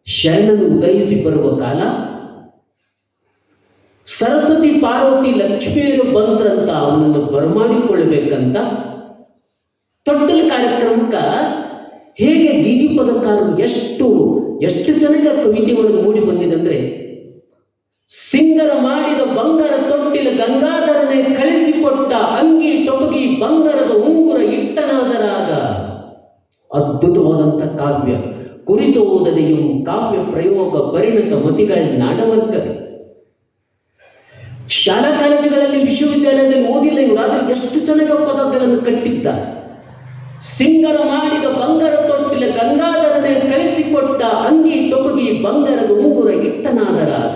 ಶರಣನು ಉದಯಿಸಿ ಬರುವ ಕಾಲ. ಸರಸ್ವತಿ ಪಾರ್ವತಿ ಲಕ್ಷ್ಮಿಯರು ಬಂದ್ರಂತ ಅವನನ್ನು ಬರಮಾಡಿಕೊಳ್ಳಬೇಕಂತ ತೊಟ್ಟಲ ಕಾರ್ಯಕ್ರಮಕ್ಕ ಹೇಗೆ ಗೀಗಿ ಪದಕಾರರು ಎಷ್ಟು ಜನಕ್ಕೆ ಕವಿತೆ ಒಳಗೆ ಮೂಡಿ ಬಂದಿದೆ ಅಂದ್ರೆ, ಸಿಂಗರ ಮಾಡಿದ ಬಂಗಾರ ತೊಟ್ಟಿಲ ಗಂಗಾಧರನೇ ಕಳಿಸಿಕೊಟ್ಟ ಅಂಗಿ ಟೊಬಗಿ ಬಂಗಾರದ ಉಂಗುರ ಇಟ್ಟನಾದರಾಗ. ಅದ್ಭುತವಾದಂಥ ಕಾವ್ಯ. ಕುರಿತು ಓದದೆಯು ಕಾವ್ಯ ಪ್ರಯೋಗ ಪರಿಣತ ಮತಿಗಳ ನಾಡವರ್ಗ. ಶಾಲಾ ಕಾಲೇಜುಗಳಲ್ಲಿ ವಿಶ್ವವಿದ್ಯಾಲಯದಲ್ಲಿ ಓದಿಲ್ಲ ಇವರು, ಆದರೆ ಎಷ್ಟು ಜನಕ ಪದಗಳನ್ನು ಕಟ್ಟಿದ್ದಾರೆ. ಸಿಂಗರ ಮಾಡಿದ ಬಂಗಾರ ತೊಟ್ಟಿಲ ಗಂಗಾಧರನೇ ಕಳಿಸಿಕೊಟ್ಟ ಅಂಗಿ ಟೊಬಗಿ ಬಂಗಾರದ ಉಂಗುರ ಇಟ್ಟನಾದರಾಗ.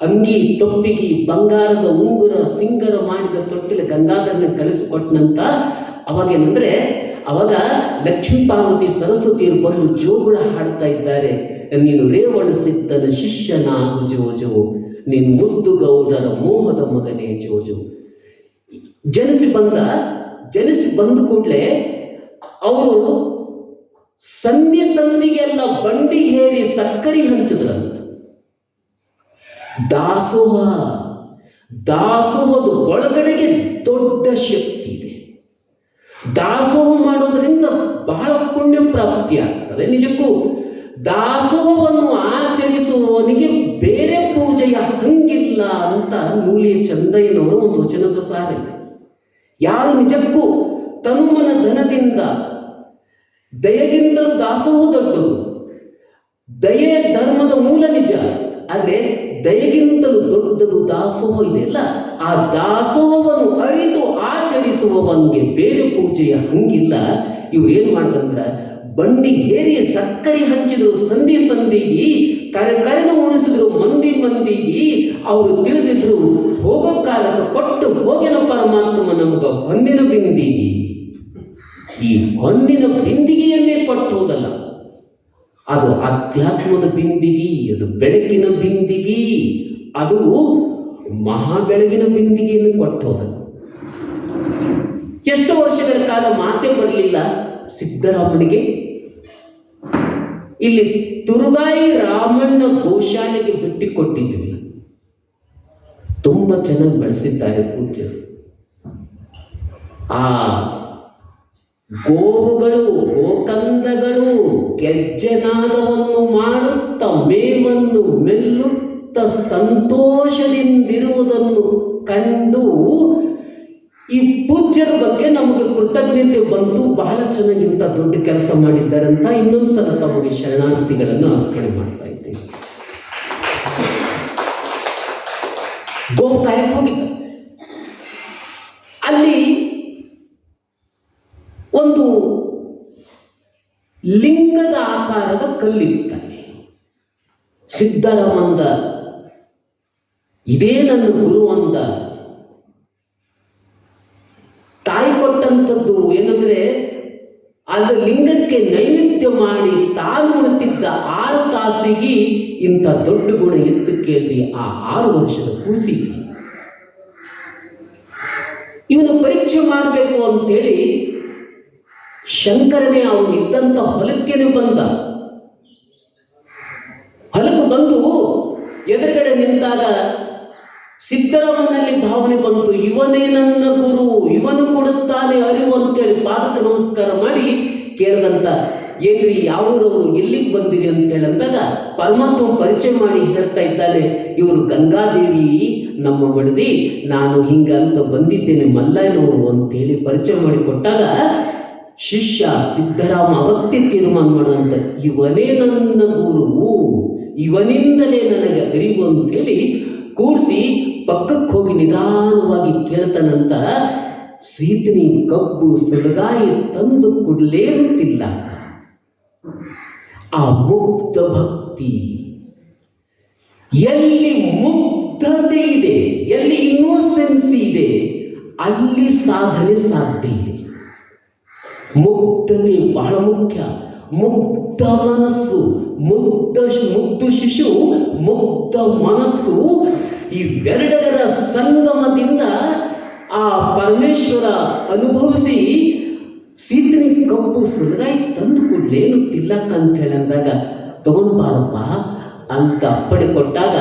ಅಂಗಿ ಟೊಪ್ಪಿಗಿ ಬಂಗಾರದ ಉಂಗುರ ಸಿಂಗರ ಮಾಡಿದ ತೊಟ್ಟಿಲ ಗಂಗಾಧರನ ಕಳಿಸಿಕೊಟ್ಟನಂತ. ಅವಾಗೇನಂದ್ರೆ, ಅವಾಗ ಲಕ್ಷ್ಮೀ ಪಾರ್ವತಿ ಸರಸ್ವತಿಯರು ಬಂದು ಜೋಗುಳ ಹಾಡ್ತಾ ಇದ್ದಾರೆ. ನೀನು ರೇವಣ ಸಿದ್ಧನ ಶಿಷ್ಯನಾಗು ಜೋಜೋ, ನೀನು ಮುದ್ದು ಗೌಡರ ಮೋಹದ ಮಗನೇ ಜೋಜೋ. ಜನಿಸಿ ಬಂದ ಕೂಡಲೇ ಅವರು ಸಂಧಿಗೆಲ್ಲ ಬಂಡಿ ಹೇರಿ ಸಕ್ಕರೆ ಹಂಚಿದ್ರಂತ. ದಾಸೋಹದ ಒಳಗಡೆಗೆ ದೊಡ್ಡ ಶಕ್ತಿ ಇದೆ. ದಾಸೋಹ ಮಾಡೋದ್ರಿಂದ ಬಹಳ ಪುಣ್ಯ ಪ್ರಾಪ್ತಿ ಆಗ್ತದೆ. ನಿಜಕ್ಕೂ ದಾಸೋಹವನ್ನು ಆಚರಿಸುವವನಿಗೆ ಬೇರೆ ಪೂಜೆಯ ಹಂಗಿಲ್ಲ ಅಂತ ನೂಲಿಯ ಚಂದಯ್ಯನವರ ಒಂದು ವಚನದ ಸಾರಿದೆ. ಯಾರು ನಿಜಕ್ಕೂ ತನುಮನ ಧನದಿಂದ ದಯೆಗಿಂತಲೂ ದಾಸೋಹ ದೊಡ್ಡದು. ದಯೆ ಧರ್ಮದ ಮೂಲ ನಿಜ, ಆದರೆ ದಯೆಗಿಂತಲೂ ದೊಡ್ಡದು ದಾಸೋಹ ಇದೆಯಲ್ಲ, ಆ ದಾಸೋಹವನ್ನು ಅರಿತು ಆಚರಿಸುವವನಿಗೆ ಬೇರೆ ಪೂಜೆಯ ಹಂಗಿಲ್ಲ. ಇವ್ರು ಏನ್ ಮಾಡಿದಂದ್ರ, ಬಂಡಿ ಹೇರಿ ಸಕ್ಕರೆ ಹಂಚಿದ್ರು ಸಂಧಿಗೆ, ಕರೆದು ಉಣಿಸಿದ್ರು ಮಂದಿಗೆ. ಅವರು ತಿಳಿದಿದ್ರು ಹೋಗೋ ಕಾಲಕ್ಕೆ ಕೊಟ್ಟು ಹೋಗಿನ ಪರಮಾತ್ಮ ನಮಗ ಹೊನ್ನಿನ ಬಿಂದಿಗೆ. ಈ ಹೊನ್ನಿನ ಬಿಂದಿಗೆಯನ್ನೇ ಕೊಟ್ಟು ಹೋದಲ್ಲ, ಅದು ಅಧ್ಯಾತ್ಮದ ಬಿಂದಿಗೆ, ಅದು ಬೆಳಕಿನ ಬಿಂದಿಗೆ, ಅದು ಮಹಾ ಬೆಳಗಿನ ಬಿಂದಿಗೆಯನ್ನು ಕೊಟ್ಟು ಹೋದಲ್ಲ. ಎಷ್ಟು ವರ್ಷಗಳ ಕಾಲ ಮಾತೆ ಬರಲಿಲ್ಲ ಸಿದ್ದರಾಮನಿಗೆ. ಇಲ್ಲಿ ತುರುಗಾಯಿ ರಾಮಣ್ಣ ಗೋಶಾಲೆಗೆ ಬಿಟ್ಟು ಕೊಟ್ಟಿದ್ವಿ. ತುಂಬಾ ಚೆನ್ನಾಗಿ ಬೆಳೆಸಿದ್ದಾರೆ ಪೂಜ್ಯರು. ಆ ಗೋವುಗಳು, ಗೋಕಂದಗಳು ಗೆಜ್ಜೆನಾದವನ್ನು ಮಾಡುತ್ತ ಮೇವನ್ನು ಮೆಲ್ಲುತ್ತ ಸಂತೋಷದಿಂದಿರುವುದನ್ನು ಕಂಡು ಈ ಪೂಜ್ಯರ ಬಗ್ಗೆ ನಮಗೆ ಕೃತಜ್ಞತೆ ಬಂತು. ಬಹಳ ಚೆನ್ನಾಗಿ ಇಂಥ ದೊಡ್ಡ ಕೆಲಸ ಮಾಡಿದ್ದಾರೆ ಅಂತ ಇನ್ನೊಂದ್ಸಲ ತಮಗೆ ಶರಣಾರ್ಥಿಗಳನ್ನು ಅರ್ಪಣೆ ಮಾಡ್ತಾ ಇದ್ದೇನೆ. ಗೋಕಾಯಕ್ಕೆ ಹೋಗಿದ್ದ. ಅಲ್ಲಿ ಒಂದು ಲಿಂಗದ ಆಕಾರದ ಕಲ್ಲಿತ್ತಾನೆ. ಸಿದ್ದರಾಮಂದ ಇದೇ ನನ್ನ ಗುರು ಅಂದ. ತಾಯಿ ಕೊಟ್ಟಂಥದ್ದು ಏನಂದ್ರೆ, ಅದರ ಲಿಂಗಕ್ಕೆ ನೈವೇದ್ಯ ಮಾಡಿ ತಾನು ಉಣ್ತಿದ್ದ 6 ತಾಸಿಗೆ ಇಂಥ ದೊಡ್ಡ ಗುಣ ಎತ್ತು ಕೇಳಿ ಆ 6 ವರ್ಷದ ಕೂಸಿಗೆ. ಇವನ ಪರೀಕ್ಷೆ ಮಾಡಬೇಕು ಅಂತೇಳಿ ಶಂಕರನೇ ಅವನಿದ್ದಂಥ ಹೊಲಕ್ಕೇನೆ ಬಂದ. ಹೊಲಕ್ಕೆ ಬಂದು ಎದುರುಗಡೆ ನಿಂತಾಗ ಸಿದ್ದರಾಮನಲ್ಲಿ ಭಾವನೆ ಬಂತು, ಇವನೇ ನನ್ನ ಗುರು, ಇವನು ಕೊಡುತ್ತಾನೆ ಅರಿವು ಅಂತೇಳಿ ಪಾದಕ್ಕೆ ನಮಸ್ಕಾರ ಮಾಡಿ ಕೇಳಿದಂತ, ಏನ್ರಿ ಯಾವೂರವರು, ಎಲ್ಲಿಗೆ ಬಂದಿರಿ ಅಂತೇಳಿ ಅಂದಾಗ ಪರಮಾತ್ಮ ಪರಿಚಯ ಮಾಡಿ ಹೇಳ್ತಾ ಇದ್ದಾನೆ, ಇವರು ಗಂಗಾದೇವಿ ನಮ್ಮ ಮಡದಿ, ನಾನು ಹಿಂಗಂತ ಬಂದಿದ್ದೇನೆ ಮಲ್ಲಯ್ಯನವರು ಅಂತೇಳಿ ಪರಿಚಯ ಮಾಡಿ ಕೊಟ್ಟಾಗ ಶಿಷ್ಯ ಸಿದ್ದರಾಮ ಅವತ್ತೇ ತೀರ್ಮಾನ ಮಾಡಂತ, ಇವನೇ ನನ್ನ ಗುರು, ಇವನಿಂದಲೇ ನನಗೆ ಅರಿವು ಅಂತೇಳಿ ಕೂಡಿಸಿ ಪಕ್ಕಕ್ಕೆ ಹೋಗಿ ನಿಧಾನವಾಗಿ ಕೇಳ್ತಾನಂತ, ಸೀತನಿ ಕಬ್ಬು ಸುಲಗಾಯಿ ತಂದು ಕೊಡ್ಲೇಂತಿಲ್ಲ. ಆ ಮುಗ್ಧ ಭಕ್ತಿ, ಎಲ್ಲಿ ಮುಗ್ಧತೆ ಇದೆ, ಎಲ್ಲಿ ಇನ್ನೋಸೆನ್ಸ್ ಇದೆ, ಅಲ್ಲಿ ಸಾಧನೆ ಸಾಧ್ಯ ಇದೆ. ಮುಗ್ಧತೆ ಬಹಳ ಮುಖ್ಯ. ಮುಗ್ಧ ಮನಸ್ಸು, ಮುಗ್ಧ ಶಿಶು, ಮುಗ್ಧ ಮನಸ್ಸು, ಇವೆರಡರ ಸಂಗಮದಿಂದ ಆ ಪರಮೇಶ್ವರ ಅನುಭವಿಸಿ ಸೀತನಿ ಕಬ್ಬು ಸುಲಗಾಯಿ ತಂದು ಕೊಡ್ಲೇನು ತಿಲ್ಲಕ್ಕ ಅಂತ ಹೇಳಂದಾಗ ತಗೊಂಡು ಬಾರಪ್ಪ ಅಂತ ಅಪ್ಪಣೆ ಕೊಟ್ಟಾಗ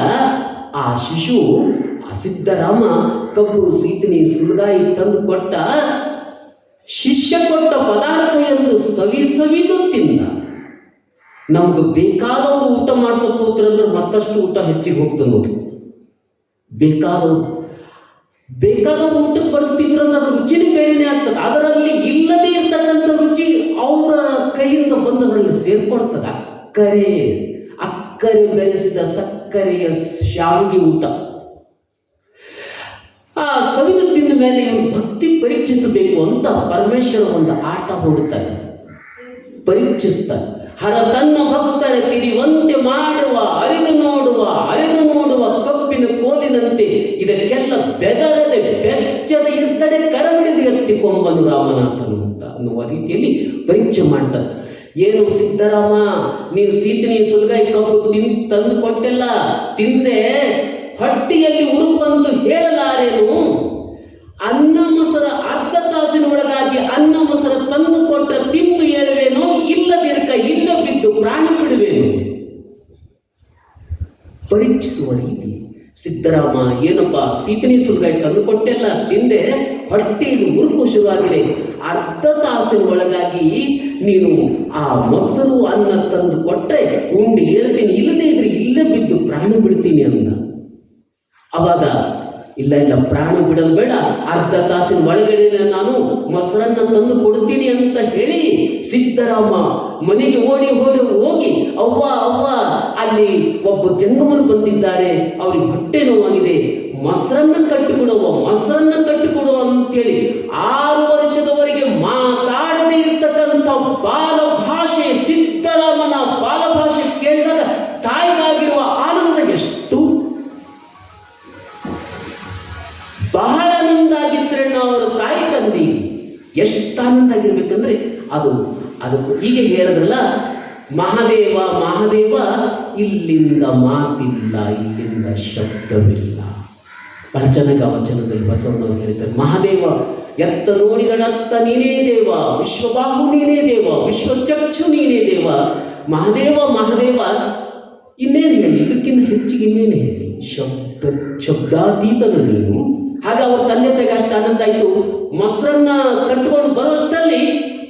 ಆ ಶಿಶು ಆ ಸಿದ್ದರಾಮ ಕಬ್ಬು ಸೀತನಿ ಸುಲಗಾಯಿ ತಂದು ಕೊಟ್ಟ. ಶಿಷ್ಯ ಕೊಟ್ಟ ಪದಾರ್ಥ ಎಂದು ಸವಿದು ತಿಂದ. ನಮ್ಗೆ ಬೇಕಾದವರು ಊಟ ಮಾಡ್ಸಕ್ ಕೂತ್ರಂದ್ರೆ ಮತ್ತಷ್ಟು ಊಟ ಹೆಚ್ಚಿಗೆ ಹೋಗ್ತದೆ ನೋಡಿ. ಬೇಕಾದವರು ಊಟಕ್ಕೆ ಬಡಿಸ್ತಿದ್ರು ಅಂದ್ರೆ ಅದ್ರ ರುಚಿನೇ ಬೇರೆನೇ ಆಗ್ತದೆ. ಅದರಲ್ಲಿ ಇಲ್ಲದೆ ಇರ್ತಕ್ಕಂಥ ರುಚಿ ಅವರ ಕೈಯಿಂದ ಬಂದದ್ರಲ್ಲಿ ಸೇರ್ಕೊಳ್ತದೆ. ಅಕ್ಕರೆ ಬೆರೆಸಿದ ಸಕ್ಕರೆಯ ಶಾವಿಗೆ ಊಟ. ಆ ಸವಿದು ತಿಂದ ಮೇಲೆ ಇವರು ಭಕ್ತಿ ಪರೀಕ್ಷಿಸಬೇಕು ಅಂತ ಪರಮೇಶ್ವರ ಒಂದು ಆಟ ಹೂಡುತ್ತಾರೆ, ಪರೀಕ್ಷಿಸ್ತಾರೆ. ಹರ ತನ್ನ ಭಕ್ತರ ತಿರಿವಂತೆ ಮಾಡುವ ಅರಿದು ನೋಡುವ ಕಬ್ಬಿನ ಕೋಲಿನಂತೆ ಇದಕ್ಕೆಲ್ಲ ಬೆದರದೆ ಬೆಚ್ಚದೆ ಇರ್ತಡೆ ಕರವಿಡಿದು ಎತ್ತಿಕೊಂಬನು ರಾಮನಾಥನು ಅಂತ ಅನ್ನುವ ರೀತಿಯಲ್ಲಿ ಪರೀಕ್ಷೆ ಮಾಡ್ತಾರೆ. ಏನು ಸಿದ್ದರಾಮ, ನೀನು ಸೀತನಿ ಸುಲಗಾಯಿ ಕಬ್ಬು ತಂದು ಕೊಟ್ಟೆಲ್ಲ ತಿಂದೆ, ಹೊಟ್ಟಿಯಲ್ಲಿ ಉರುಪಂತು ಹೇಳಲಾರೇನು. ಅನ್ನ ಮೊಸರ ಅರ್ಧ ತಾಸಿನ ಒಳಗಾಗಿ ಅನ್ನ ಮೊಸರ ತಂದು ಕೊಟ್ರೆ ತಿಂದು ಹೇಳುವೇನು, ಇಲ್ಲದಿರ್ಕ ಇಲ್ಲ ಬಿದ್ದು ಪ್ರಾಣ ಬಿಡುವೇನು. ಪರೀಕ್ಷಿಸುವ ರೀತಿ. ಸಿದ್ದರಾಮ, ಏನಪ್ಪ ಸೀತನಿ ಸುಲಗಾಯಿ ತಂದು ಕೊಟ್ಟೆಲ್ಲ ತಿಂದೆ, ಹೊಟ್ಟೆಯಲ್ಲಿ ಉರುಪು ಶುರುವಾಗಿದೆ, ಅರ್ಧ ತಾಸಿನ ಒಳಗಾಗಿ ನೀನು ಆ ಮೊಸರು ಅನ್ನ ತಂದು ಕೊಟ್ರೆ ಉಂಡು ಹೇಳ್ತೀನಿ, ಇಲ್ಲದೆ ಇದ್ರೆ ಇಲ್ಲೇ ಬಿದ್ದು ಪ್ರಾಣ ಬಿಡ್ತೀನಿ ಅಂದ. ಅವಾಗ ಇಲ್ಲ ಪ್ರಾಣ ಬಿಡಲು ಬೇಡ, ಅರ್ಧ ತಾಸಿನ ಒಳಗಡೆ ನಾನು ಮೊಸರನ್ನ ತಂದು ಕೊಡ್ತೀನಿ ಅಂತ ಹೇಳಿ ಸಿದ್ದರಾಮ ಮನೆಗೆ ಹೋಗಿ ಅವ್ವ ಅಲ್ಲಿ ಒಬ್ಬ ಜಂಗಮರು ಬಂದಿದ್ದಾರೆ, ಅವ್ರಿಗೆ ಹೊಟ್ಟೆ ನೋವಾಗಿದೆ, ಮೊಸರನ್ನ ಕಟ್ಟಿಕೊಡುವ ಅಂತೇಳಿ 6 ವರ್ಷದವರೆಗೆ ಮಾತಾಡದೇ ಇರ್ತಕ್ಕಂಥ ಬಾಲ ಭಾಷೆ, ಸಿದ್ದರಾಮನ ಬಾಲ ಭಾಷೆ ಕೇಳಿದಾಗ ತಾಯಿಗಾಗಿರುವ ಆನಂದ ಎಷ್ಟು ಬಹಳ ಆನಂದ ಆಗಿದ್ರೆ ಅವರ ತಾಯಿ ತಂದೆ ಎಷ್ಟು ಆನಂದ ಆಗಿರ್ಬೇಕಂದ್ರೆ ಅದಕ್ಕೂ ಹೀಗೆ ಹೇಳಿದ್ರಲ್ಲ, ಮಹಾದೇವ ಇಲ್ಲಿಂದ ಮಾತಿಲ್ಲ, ಇಲ್ಲಿಂದ ಶಬ್ದವಿಲ್ಲ. ಬಹಳ ಚೆನ್ನಾಗಿ ಆ ವಚನದಲ್ಲಿ ಬಸವಣ್ಣವರು ಹೇಳಿದ್ದಾರೆ. ಮಹಾದೇವ ಎತ್ತ ನೋಡಿದಡತ್ತ ನೀನೇ ದೇವ, ವಿಶ್ವಬಾಹು ನೀನೇ ದೇವ, ವಿಶ್ವಚಕ್ಷು ನೀನೇ ದೇವ. ಮಹಾದೇವ ಇನ್ನೇನು ಹೇಳಿ, ಇದಕ್ಕಿಂತ ಹೆಚ್ಚಿಗೆ ಇನ್ನೇನು ಹೇಳಿ, ಶಬ್ದಾತೀತನು ನೀನು. ಹಾಗೆ ಅವ್ರ ತಂದೆ ತಾಯಿಗೆ ಅಷ್ಟು ಆನಂದ ಆಯಿತು. ಮೊಸರನ್ನ ಕಟ್ಕೊಂಡು ಬರೋಷ್ಟರಲ್ಲಿ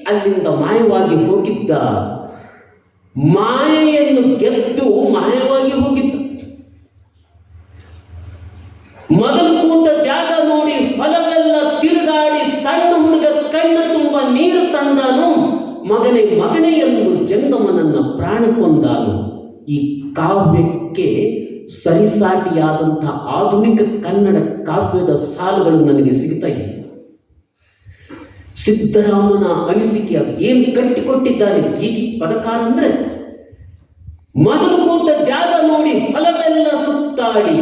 ಅಲ್ಲಿಂದ ಮಾಯವಾಗಿ ಹೋಗಿದ್ದ, ಮಾಯೆಯನ್ನು ಗೆದ್ದು ಮಾಯವಾಗಿ ಹೋಗಿದ್ದ. ಮೊದಲು ಕೂತ ಜಾಗ ನೋಡಿ ಹೊಲವೆಲ್ಲ ತಿರುಗಾಡಿ ಸಣ್ಣ ಹುಡುಗ ಕಣ್ಣು ತುಂಬ ನೀರು ತಂದಾನು. ಮಗನೇ ಎಂದು ಜಂಗಮನನ್ನ ಪ್ರಾಣ ಕೊಂದಾನು. ಈ ಕಾವ್ಯಕ್ಕೆ ಸರಿಸಾಟಿಯಾದಂತಹ ಆಧುನಿಕ ಕನ್ನಡ ಕಾವ್ಯದ ಸಾಲುಗಳು ನನಗೆ ಸಿಗ್ತಾ ಇದೆ. ಸಿದ್ದರಾಮನ ಅನಿಸಿಕೆ ಅದು ಏನು ಕಟ್ಟಿಕೊಟ್ಟಿದ್ದಾನೆ ಗೀಗಿ ಪದಕಾರ ಅಂದ್ರೆ, ಮೊದಲು ಕೂತ ಜಾಗ ನೋಡಿ ಹೊಲವೆಲ್ಲ ಸುತ್ತಾಡಿ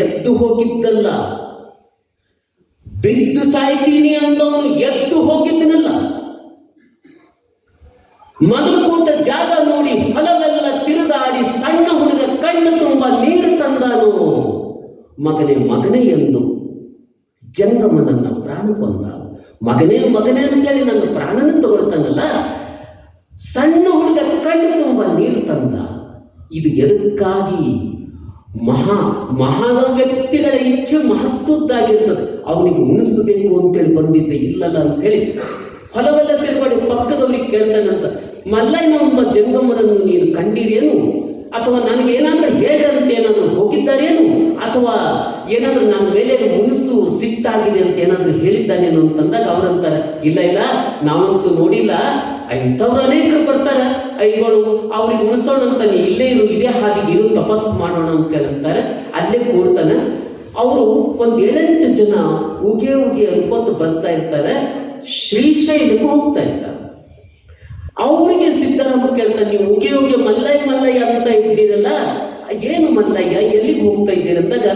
ಎದ್ದು ಹೋಗಿದ್ದಲ್ಲ, ಬಿದ್ದು ಸಾಯ್ತೀನಿ ಅಂದವನು ಎದ್ದು ಹೋಗಿದ್ದನಲ್ಲ. ಮೊದಲು ಕೂತ ಜಾಗ ನೋಡಿ ಹೊಲವೆಲ್ಲ ತಿರುಗಾಡಿ ಸಣ್ಣ ಹುಡುಗ ಕಣ್ಣು ತುಂಬ ನೀರು ತಂದಾನು. ಮಗನೇ ಎಂದು ಜಂಗಮನನ್ನ ಪ್ರಾಣ ಕೊಂದ. ಮಗನೇ ಅಂತೇಳಿ ನನ್ನ ಪ್ರಾಣನ ತಗೊಳ್ತಾನಲ್ಲ, ಸಣ್ಣ ಹುಡುಗ ಕಣ್ಣು ತುಂಬ ನೀರು ತಂದ. ಇದು ಎದಕ್ಕಾಗಿ? ಮಹಾನ ವ್ಯಕ್ತಿಗಳ ಇಚ್ಛೆ ಮಹತ್ವದ್ದಾಗಿರ್ತದೆ. ಅವನಿಗೆ ಉಣಿಸಬೇಕು ಅಂತೇಳಿ ಬಂದಿದ್ದೆ, ಇಲ್ಲಲ್ಲ ಅಂತೇಳಿ ಹೊಲವೆಲ್ಲ ತಿರುಗಾಡಿ ಪಕ್ಕದವ್ರಿಗೆ ಕೇಳ್ತಾನಂತ, ಮಲ್ಲಯ್ಯನೊಬ್ಬ ಜಂಗಮರನ್ನು ನೀನು ಕಂಡಿರೇನು, ಅಥವಾ ನನಗೇನಾದ್ರೂ ಹೇಳಂತ ಏನಾದರೂ ಹೋಗಿದ್ದಾರೇನು, ಅಥವಾ ಏನಾದರೂ ನನ್ನ ಮೇಲೆ ಮುನಿಸು ಸಿಟ್ಟಾಗಿದೆ ಅಂತ ಏನಾದರೂ ಹೇಳಿದ್ದಾನೇನು ಅಂತಂದಾಗ ಅವರಂತಾರೆ, ಇಲ್ಲ ನಾವಂತೂ ನೋಡಿಲ್ಲ, ಇಂಥವ್ರು ಅನೇಕರು ಬರ್ತಾರೆ ಐಗಳು, ಅವ್ರಿಗೆ ಉಣಿಸೋಣ ಅಂತ ನೀ ಇಲ್ಲೇ ಇದೇ ಹಾದಿಗೆ ಇರು, ತಪಸ್ಸು ಮಾಡೋಣ ಅಂತ ಅಂತಾರೆ. ಅಲ್ಲೇ ಕೂಡ್ತಾನೆ. ಅವರು 7-8 ಜನ ಉಗೆ ಅನ್ಕೋತ ಬರ್ತಾ ಇರ್ತಾರೆ, ಶ್ರೀಶೈಲಕ್ಕೆ ಹೋಗ್ತಾ ಇರ್ತಾರೆ. ಅವರಿಗೆ ಸಿದ್ದರಾಮ ಕೇಳ್ತಾನೆ, ನೀವು ಉಗೆ ಮಲ್ಲಯ್ಯ ಅಂತ ಇದ್ದೀರಲ್ಲ, ಏನು ಮಲ್ಲಯ್ಯ, ಎಲ್ಲಿಗೆ ಹೋಗ್ತಾ ಇದ್ದೀರಂದಾಗ,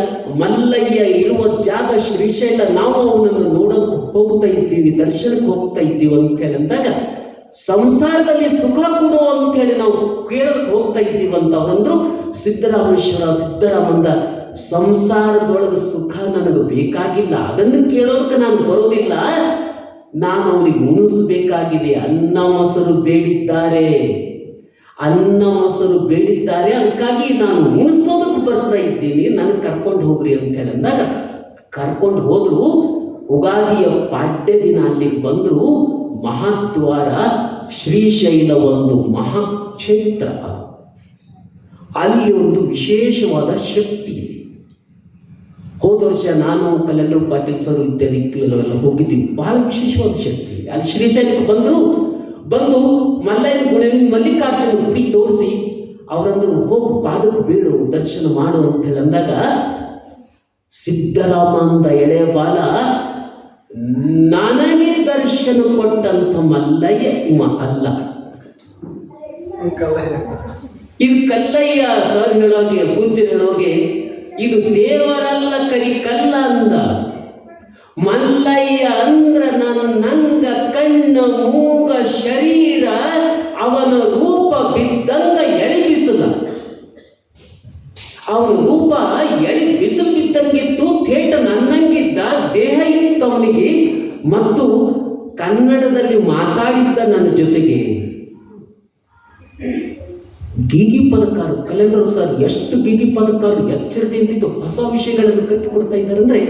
ಮಲ್ಲಯ್ಯ ಇರುವ ಜಾಗ ಶ್ರೀಶೈಲ, ನಾವು ಅವನನ್ನು ನೋಡೋದಕ್ಕೆ ಹೋಗ್ತಾ ಇದ್ದೀವಿ, ದರ್ಶನಕ್ಕೆ ಹೋಗ್ತಾ ಇದ್ದೀವಿ ಅಂತ ಹೇಳಿದಾಗ, ಸಂಸಾರದಲ್ಲಿ ಸುಖ ಕೊಡು ಅಂತ ಹೇಳಿ ನಾವು ಕೇಳೋದಕ್ಕೆ ಹೋಗ್ತಾ ಇದ್ದೀವಿ ಅಂತ ಅವರಂದ್ರು. ಸಿದ್ದರಾಮಂದ ಸಂಸಾರದೊಳಗೆ ಸುಖ ನನಗೆ ಬೇಕಾಗಿಲ್ಲ, ಅದನ್ನು ಕೇಳೋದಕ್ಕೆ ನಾನು ಬರೋದಿಲ್ಲ, ನಾನು ಅವರಿಗೆ ಉಣಿಸಬೇಕಾಗಿದೆ, ಅನ್ನ ಮೊಸರು ಬೇಡಿದ್ದಾರೆ, ಅನ್ನ ಮೊಸರು ಬೇಡಿದ್ದಾರೆ, ಅದಕ್ಕಾಗಿ ನಾನು ಉಣಿಸೋದಕ್ಕೆ ಬರ್ತಾ ಇದ್ದೀನಿ, ನನಗೆ ಕರ್ಕೊಂಡು ಹೋಗ್ರಿ ಅಂತ ಹೇಳಿದಾಗ ಕರ್ಕೊಂಡು ಹೋದ್ರು. ಉಗಾದಿಯ ಪಾಡ್ಯ ದಿನ ಅಲ್ಲಿಗೆ ಬಂದರು. ಮಹಾದ್ವಾರ ಶ್ರೀಶೈಲ ಒಂದು ಮಹಾಕ್ಷೇತ್ರ, ಅದು ಅಲ್ಲಿ ಒಂದು ವಿಶೇಷವಾದ ಶಕ್ತಿ ಇದೆ. ಹೋದ ವರ್ಷ ನಾನು ಕಲ್ಯಾಣರಾವ್ ಪಾಟೀಲ್ ಸರ್ ಇತ್ಯಾದಿ ಕೆಲವೆಲ್ಲ ಹೋಗಿದ್ದೀವಿ. ಬಹಳ ವಿಶೇಷವಾದ ಶಕ್ತಿ ಇದೆ ಅಲ್ಲಿ. ಶ್ರೀಶೈಲಕ್ಕೆ ಬಂದು ಮಲ್ಲಯ್ಯನ ಗುಣವಿನ ಮಲ್ಲಿಕಾರ್ಜುನ ಗುಡಿ ತೋರಿಸಿ ಅವರಂದ್ರು ಹೋಗು ಪಾದಕ್ಕೆ ಬೀಳು ದರ್ಶನ ಮಾಡು ಅಂತ ಹೇಳಿ ಅಂದಾಗ ಸಿದ್ದರಾಮ ಅಂದ ಎಳೆಯ ಬಾಲ, ನನಗೆ ದರ್ಶನ ಕೊಟ್ಟಂತ ಮಲ್ಲಯ್ಯ ಇವ ಅಲ್ಲ, ಇದು ಕಲ್ಲಯ್ಯ. ಸರ್ ಹೇಳೋಗೆ, ಪೂಜ್ಯ ಹೇಳೋಗೆ, ಇದು ದೇವರಲ್ಲ ಕರಿ ಕಲ್ಲ ಅಂದ. ಮಲ್ಲಯ್ಯ ಅಂದ್ರ ನಂಗ ಕಣ್ಣ ಮೂಗ ಶರೀರ ಅವನ ರೂಪ ಬಿದ್ದಂಗ ಎಳಿ ಬಿಸಲ. ಅವನ ರೂಪ ಎಳಿ ಬಿಸಿಲು ಬಿದ್ದಂಗಿತ್ತು, ಥೇಟ ನನ್ನಂಗಿದ್ದ ದೇಹ ಇತ್ತು ಅವನಿಗೆ, ಮತ್ತು ಕನ್ನಡದಲ್ಲಿ ಮಾತಾಡಿದ್ದ ನನ್ನ ಜೊತೆಗೆ. ಗೀಗಿ ಪದಕಾರರು ಕಲ್ಯಾಣರಾವ್ ಸರ್ ಎಷ್ಟು ಗೀಗಿ ಪದಕಾರರು ಎಚ್ಚರಿಕೆಯಿಂದ ಹೊಸ ವಿಷಯಗಳನ್ನು ಕಟ್ಟಿಕೊಡ್ತಾ ಇದ್ದಾರೆ ಅಂದ್ರೆ,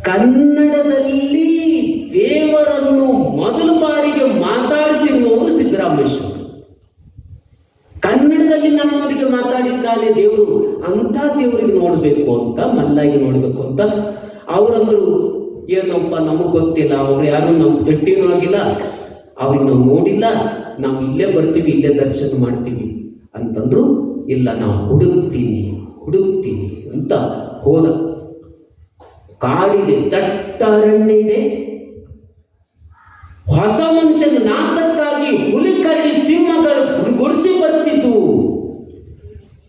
ಕನ್ನಡದಲ್ಲಿ ದೇವರನ್ನು ಮೊದಲ ಬಾರಿಗೆ ಮಾತಾಡಿಸಿರುವವರು ಸಿದ್ದರಾಮೇಶ್ವರ. ಕನ್ನಡದಲ್ಲಿ ನಮ್ಮೊಂದಿಗೆ ಮಾತಾಡಿದ್ದಾನೆ ದೇವರು, ಅಂತ ದೇವರಿಗೆ ನೋಡಬೇಕು ಅಂತ, ಮಲ್ಲಾಗಿ ನೋಡಬೇಕು ಅಂತ. ಅವರಂದ್ರು, ಏನಪ್ಪ ನಮಗೆ ಗೊತ್ತಿಲ್ಲ, ಅವ್ರು ಯಾರು ನಮ್ಮ ಭೇಟಿನೂ ಆಗಿಲ್ಲ, ಅವ್ರಿಗೆ ನಾವು ನೋಡಿಲ್ಲ, ನಾವು ಇಲ್ಲೇ ಬರ್ತೀವಿ, ಇಲ್ಲೇ ದರ್ಶನ ಮಾಡ್ತೀವಿ ಅಂತಂದ್ರು. ಇಲ್ಲ, ನಾವು ಹುಡುಕ್ತೀನಿ ಅಂತ ಹೋದ. ಕಾಡಿದೆ, ದಟ್ಟ ಅರಣ್ಯ ಇದೆ. ಹೊಸ ಮನುಷ್ಯನ ನಾಟಕ್ಕಾಗಿ ಹುಲಿ ಕರಡಿ ಸಿಂಹಗಳು ಗುಡಿಸಿ ಬರ್ತಿದ್ವು.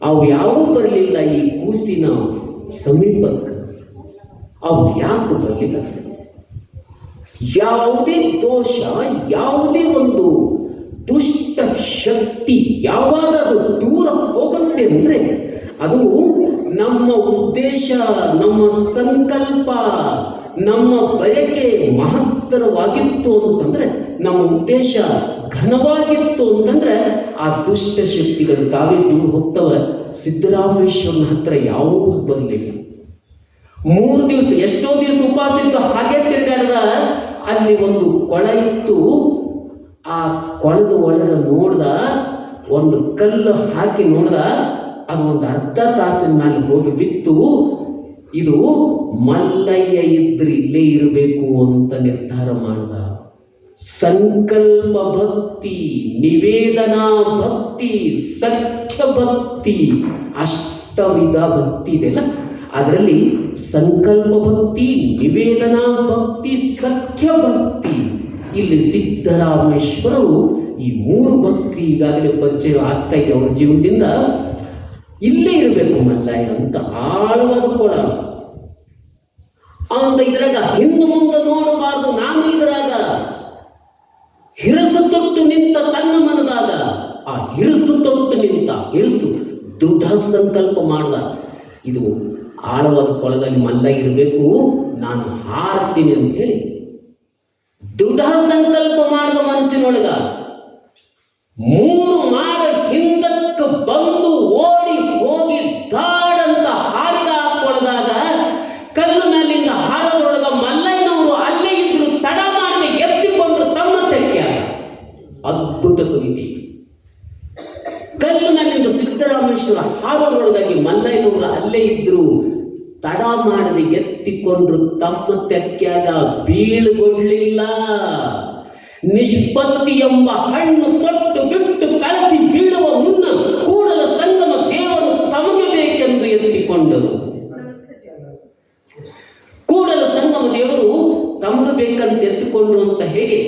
ಅವು ಯಾವೂ ಬರಲಿಲ್ಲ ಈ ಕೂಸಿನ ಸಮೀಪಕ್ಕೆ. ಅವು ಯಾಕೆ ಬರಲಿಲ್ಲ? ಯಾವುದೇ ದೋಷ, ಯಾವುದೇ ಒಂದು ದುಷ್ಟ ಶಕ್ತಿ ಯಾವಾಗ ಅದು ದೂರ ಹೋಗುತ್ತೆ ಅಂದ್ರೆ, ಅದು ನಮ್ಮ ಉದ್ದೇಶ, ನಮ್ಮ ಸಂಕಲ್ಪ, ನಮ್ಮ ಬಯಕೆ ಮಹತ್ತರವಾಗಿತ್ತು ಅಂತಂದ್ರೆ, ನಮ್ಮ ಉದ್ದೇಶ ಘನವಾಗಿತ್ತು ಅಂತಂದ್ರೆ, ಆ ದುಷ್ಟ ಶಕ್ತಿಗಳು ತಾವೇ ದೂರ ಹೋಗ್ತವೆ. ಸಿದ್ದರಾಮೇಶ್ವರನ ಹತ್ರ ಯಾವೂ ಬರಲಿಲ್ಲ. 3 ದಿವಸ, ಎಷ್ಟೋ ದಿವಸ ಉಪವಾಸ ಇತ್ತು, ಹಾಗೆ ತಿರುಗಾಡ್ದ. ಅಲ್ಲಿ ಒಂದು ಕೊಳ ಇತ್ತು, ಆ ಕೊಳದ ಒಳಗೆ ನೋಡ್ದ, ಒಂದು ಕಲ್ಲು ಹಾಕಿ ನೋಡ್ದ, ಅದು ಒಂದು ಅರ್ಧ ತಾಸಿನ ಮೇಲೆ ಹೋಗಿ ಬಿತ್ತು. ಇದು ಮಲ್ಲಯ್ಯ ಇದ್ರೆ ಇಲ್ಲೇ ಇರಬೇಕು ಅಂತ ನಿರ್ಧಾರ ಮಾಡ್ದ. ಸಂಕಲ್ಪ ಭಕ್ತಿ, ನಿವೇದನಾ ಭಕ್ತಿ, ಸಖ್ಯ ಭಕ್ತಿ, ಅಷ್ಟವಿಧ ಭಕ್ತಿ ಇದೆಲ್ಲ. ಅದರಲ್ಲಿ ಸಂಕಲ್ಪ ಭಕ್ತಿ, ನಿವೇದನಾ ಭಕ್ತಿ, ಸಖ್ಯ ಭಕ್ತಿ. ಇಲ್ಲಿ ಸಿದ್ದರಾಮೇಶ್ವರರು ಈ 3 ಭಕ್ತಿ ಈಗಾಗಲೇ ಪರಿಚಯ ಆಗ್ತಾ ಇದೆ ಅವರ ಜೀವನದಿಂದ. ಇಲ್ಲೇ ಇರಬೇಕು ಮಲ್ಲಯ್ಯ ಅಂತ ಆಳವಾದ ಕೊಳ. ಅವಂದ ಇದ್ರಾಗ ಹಿಂದೆ ಮುಂದೆ ನೋಡಬಾರ್ದು, ನಾನು ಇದ್ರಾಗ ಹಿರಸು ತೊಟ್ಟು ನಿಂತ ತನ್ನ ಮನದಾಗ. ಆ ಹಿರಸು ತೊಟ್ಟು ನಿಂತ, ಹಿರಸು ದೃಢ ಸಂಕಲ್ಪ ಮಾಡ್ದ, ಇದು ಆಳವಾದ ಕೊಳದಲ್ಲಿ ಮಲ್ಲಯ್ಯ ಇರಬೇಕು, ನಾನು ಹಾರ್ತೀನಿ ಅಂತ ಹೇಳಿ ದೃಢ ಸಂಕಲ್ಪ ಮಾಡಿದ ಮನಸ್ಸಿನೊಳಗ 3 ಮಾಡ ಹಿಂದಕ್ಕೆ ಬಂದು ಓಡಿ ಹೋಗಿ ದಾಡಂತ ಹಾರಿದ ಕೊಳದಾಗ, ಕಲ್ಲು ಮೇಲಿಂದ ಹಾರದೊಳಗ ಮಲ್ಲಯ್ಯನವರು ಅಲ್ಲೇ ಇದ್ರು, ತಡ ಮಾಡದೆ ಎತ್ತಿಕೊಂಡ್ರು ತಮ್ಮ ತೆಕ್ಕೆ. ಅದ್ಭುತ ಕವಿತೆ. ಕಲ್ಲು ಮೇಲಿಂದ ಸಿದ್ದರಾಮೇಶ್ವರ ಹಾರದೊಳಗಾಗಿ ಮಲ್ಲಯ್ಯನವರು ಅಲ್ಲೇ ಇದ್ರು, ತಡ ಮಾಡದೆ ಎತ್ತಿಕೊಂಡ್ರು ತಮ್ಮ ತೆಕ್ಕ್ಯಾಗ, ಬೀಳುಗೊಳ್ಳಿಲ್ಲ. ನಿಷ್ಪತ್ತಿ ಎಂಬ ಹಣ್ಣು ತೊಟ್ಟು ಬಿಟ್ಟು ಕಳತಿ ಬೀಳುವ ಮುನ್ನ ಕೂಡಲ ಸಂಗಮ ದೇವರು ತಮಗೆ ಬೇಕೆಂದು ಎತ್ತಿಕೊಂಡರು. ಕೂಡಲ ಸಂಗಮ ದೇವರು ತಮಗೆ ಬೇಕಂತ ಎತ್ತಿಕೊಂಡ್ರು ಅಂತ ಹೇಗೆ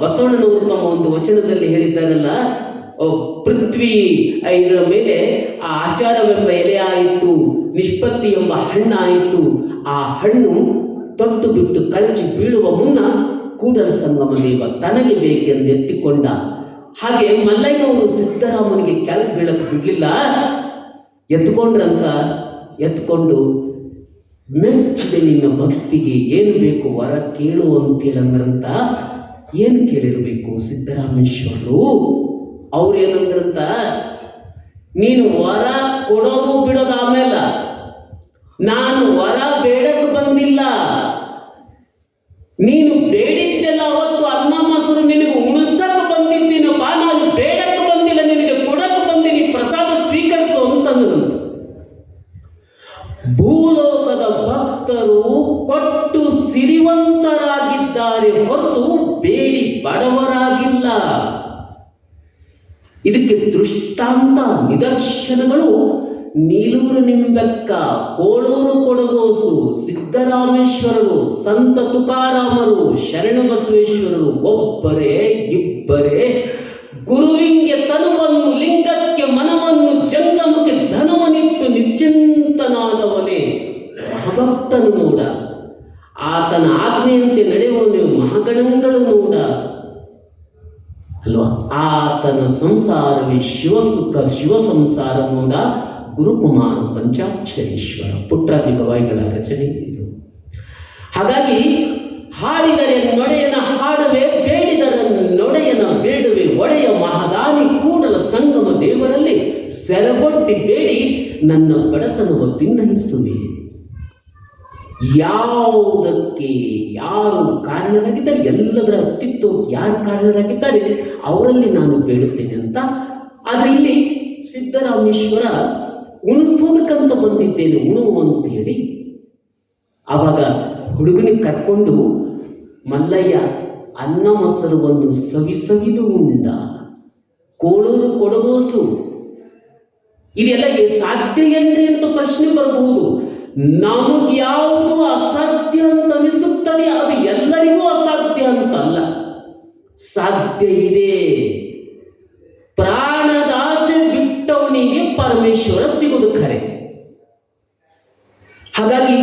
ಬಸವಣ್ಣನವರು ತಮ್ಮ ಒಂದು ವಚನದಲ್ಲಿ ಹೇಳಿದ್ದಾರಲ್ಲ, ಪೃಥ್ವಿ ಇದರ ಮೇಲೆ ಆ ಆಚಾರವೆಂಬ ಎಲೆ ಆಯಿತು, ನಿಷ್ಪತ್ತಿ ಎಂಬ ಹಣ್ಣಾಯಿತು. ಆ ಹಣ್ಣು ತೊಟ್ಟು ಬಿಟ್ಟು ಕಳಚಿ ಬೀಳುವ ಮುನ್ನ ಕೂಡಲ ಸಂಗಮ ದೇವ ತನಗೆ ಬೇಕೆಂದು ಎತ್ತಿಕೊಂಡ. ಹಾಗೆ ಮಲ್ಲಯ್ಯನವರು ಸಿದ್ದರಾಮನಿಗೆ ಕೆಳಗೆ ಬೀಳಕ್ಕೆ ಬಿಡ್ಲಿಲ್ಲ. ಎತ್ಕೊಂಡು ಮೆಚ್ಚಿದೆ ನಿನ್ನ ಭಕ್ತಿಗೆ ಏನು ಬೇಕು ವರ ಕೇಳು ಅಂತೇಳಂದ್ರಂತ ಏನು ಕೇಳಿರಬೇಕು ಸಿದ್ದರಾಮೇಶ್ವರರು? ಅವ್ರೇನಂದ್ರಂತ, ನೀನು ವರ ಕೊಡೋದು ಬಿಡೋದು ಆಮೇಲೆ, ನಾನು ವರ ಬೇಡಕ್ಕೆ ಬಂದಿಲ್ಲ. ನೀನು ಬೇಡಿದ್ದೆಲ್ಲ ಅವತ್ತು ಅನ್ನ ಮೊಸರು ನಿನಗೆ ಉಣಿಸಕ್ಕೆ ಬಂದಿದ್ದೀನಪ್ಪ, ನಾನು ಬೇಡಕ್ಕೆ ಬಂದಿಲ್ಲ, ನಿನಗೆ ಕೊಡಕ್ಕೆ ಬಂದೀನಿ, ಪ್ರಸಾದ ಸ್ವೀಕರಿಸು ಅಂತಂದ್ರಂತ. ಭೂಲೋಕದ ಭಕ್ತರು ಕೊಟ್ಟು ಸಿರಿವಂತರಾಗಿದ್ದಾರೆ ಹೊರತು ಬೇಡಿ ಬಡವರಾಗಿಲ್ಲ. ಇದಕ್ಕೆ ದೃಷ್ಟಾಂತ ನಿದರ್ಶನಗಳು ನೀಲೂರು ನಿಂಬೆಕ್ಕ, ಕೋಳೂರು ಕೊಡಗೋಸು, ಸಿದ್ದರಾಮೇಶ್ವರರು, ಸಂತ ತುಕಾರಾಮರು, ಶರಣಬಸವೇಶ್ವರರು ಒಬ್ಬರೇ ಇಬ್ಬರೇ ಗುರುವಿಂಗೆ ತನುವನ್ನು, ಲಿಂಗಕ್ಕೆ ಮನವನ್ನು, ಜಂಗಮಕ್ಕೆ ಧನವನಿತ್ತು ನಿಶ್ಚಿಂತನಾದವನೇ ಮಹಾಭಕ್ತನು ನೋಡ. ಆತನ ಆಜ್ಞೆಯಂತೆ ನಡೆಯುವವನು ಮಹಾಗಣಗಳು ನೋಡ ಅಲ್ವಾ. ಆತನ ಸಂಸಾರವೇ ಶಿವಸುಖ, ಶಿವ ಸಂಸಾರ ನೋಡ. ಗುರುಕುಮಾರ ಪಂಚಾಕ್ಷರೀಶ್ವರ ಪುಟ್ಟರಾಜ ಗವಾಯಿಗಳ ರಚನೆ ಇದು. ಹಾಗಾಗಿ ಹಾಡಿದರೆ ನೊಡೆಯನ ಹಾಡುವೆ, ಬೇಡಿದರೆ ನೊಡೆಯನ ಬೇಡುವೆ, ಒಡೆಯ ಮಹದಾನಿ ಕೂಡಲ ಸಂಗಮ ದೇವರಲ್ಲಿ ಸೆರಗೊಡ್ಡಿ ಬೇಡಿ ನನ್ನ ಬಡತನವ ಭಿನ್ನಹಿಸುವೆ. ಯಾವುದಕ್ಕೆ ಯಾರು ಕಾರಣರಾಗಿದ್ದಾರೆ, ಎಲ್ಲದರ ಅಸ್ತಿತ್ವಕ್ಕೆ ಯಾರು ಕಾರಣರಾಗಿದ್ದಾರೆ ಅವರಲ್ಲಿ ನಾನು ಬೇಡುತ್ತೇನೆ ಅಂತ. ಆದರೆ ಇಲ್ಲಿ ಸಿದ್ದರಾಮೇಶ್ವರ ಉಣಿಸೋದಕ್ಕಂತ ಬಂದಿದ್ದೇನೆ, ಉಣು ಅಂತೇಳಿ ಆವಾಗ ಹುಡುಗನಿಗೆ ಕರ್ಕೊಂಡು ಮಲ್ಲಯ್ಯ ಅನ್ನ ಮೊಸರುವನ್ನು ಸವಿಸವಿದು ಉಂಡ. ಕೋಳೂರು ಕೊಡಗೋಸು ಇದೆಲ್ಲ ಸಾಧ್ಯ ಏನ್ರಿ ಅಂತ ಪ್ರಶ್ನೆ ಬರಬಹುದು. ನಮಗ್ಯಾವುದು ಅಸಾಧ್ಯ ಅಂತ ಅನಿಸುತ್ತದೆ ಅದು ಎಲ್ಲರಿಗೂ ಅಸಾಧ್ಯ ಅಂತಲ್ಲ, ಸಾಧ್ಯ ಇದೆ. ಪ್ರಾಣದ ಆಸೆ ಬಿಟ್ಟವನಿಗೆ ಪರಮೇಶ್ವರ ಸಿಗುವುದು ಖರೆ. ಹಾಗಾಗಿ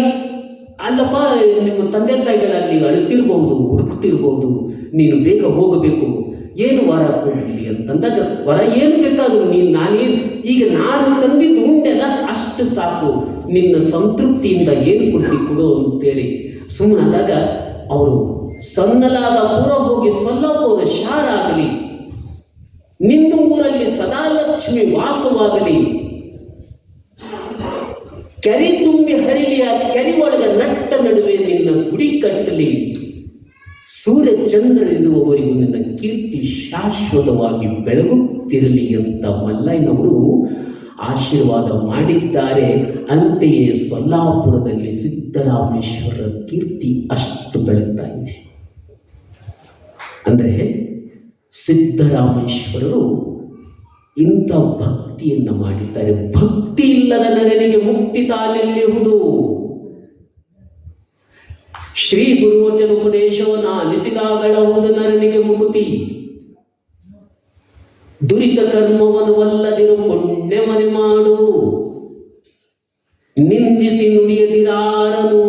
ಅಲ್ಲಪ್ಪ, ನಿಮ್ಮ ತಂದೆ ತಾಯಿಗಳಲ್ಲಿ ಅಳುತ್ತಿರ್ಬಹುದು, ಹುಡುಕ್ತಿರ್ಬಹುದು, ನೀನು ಬೇಗ ಹೋಗಬೇಕು, ಏನು ವರ ಕೊಡಲಿ ಅಂತಂದಾಗ, ವರ ಏನು ಬೇಕಾದರೂ ನಾನೇನು ಈಗ ನಾನು ತಂದಿದ್ದು ಉಂಡೆಲ್ಲ ಅಷ್ಟು ಸಾಕು, ನಿನ್ನ ಸಂತೃಪ್ತಿಯಿಂದ ಏನು ಕೊಡು ಅಂತೇಳಿ ಸುಮ್ಮನಾದಾಗ ಅವರು ಸನ್ನಲಾದ ಪುರ ಹೋಗಿ ಸೊಲ್ಲಾಪುರ ಶಾರಾಗಲಿ, ನಿನ್ನ ಊರಲ್ಲಿ ಸದಾಲಕ್ಷ್ಮಿ ವಾಸವಾಗಲಿ, ಕೆರೆ ತುಂಬಿ ಹರಿಲಿಯ ಕೆರೆ ಒಳಗ ನಟ್ಟ ನಡುವೆ ನಿನ್ನ ಗುಡಿ ಕಟ್ಟಲಿ, ಸೂರ್ಯ ಚಂದ್ರನಿರುವವರೆಗೂ ನಿನ್ನ ಕೀರ್ತಿ ಶಾಶ್ವತವಾಗಿ ಬೆಳಗುತ್ತಿರಲಿ ಅಂತ ಮಲ್ಲಯ್ಯನವರು ಆಶೀರ್ವಾದ ಮಾಡಿದ್ದಾರೆ. ಅಂತೆಯೇ ಸೊಲ್ಲಾಪುರದಲ್ಲಿ ಸಿದ್ದರಾಮೇಶ್ವರರ ಕೀರ್ತಿ ಅಷ್ಟು ಬೆಳಗ್ತಾ ಇದೆ. ಅಂದ್ರೆ ಸಿದ್ದರಾಮೇಶ್ವರರು ಇಂಥ ಭಕ್ತಿಯನ್ನು ಮಾಡಿದ್ದಾರೆ. ಭಕ್ತಿ ಇಲ್ಲದ ನನಗೆ ಮುಕ್ತಿ ತಾನೆಲ್ಲಿಹುದು. ಶ್ರೀ ಗುರುವಚನ ಉಪದೇಶವನ್ನು ಆಲಿಸಿದಾಗಳಹುದು ನರನಿಗೆ ಮುಕ್ತಿ. ದುರಿತ ಕರ್ಮವನ್ನು ವಲ್ಲದಿರು ಪುಣ್ಯವನೆ ಮಾಡು, ನಿಂದಿಸಿ ನುಡಿಯದಿರಾರನು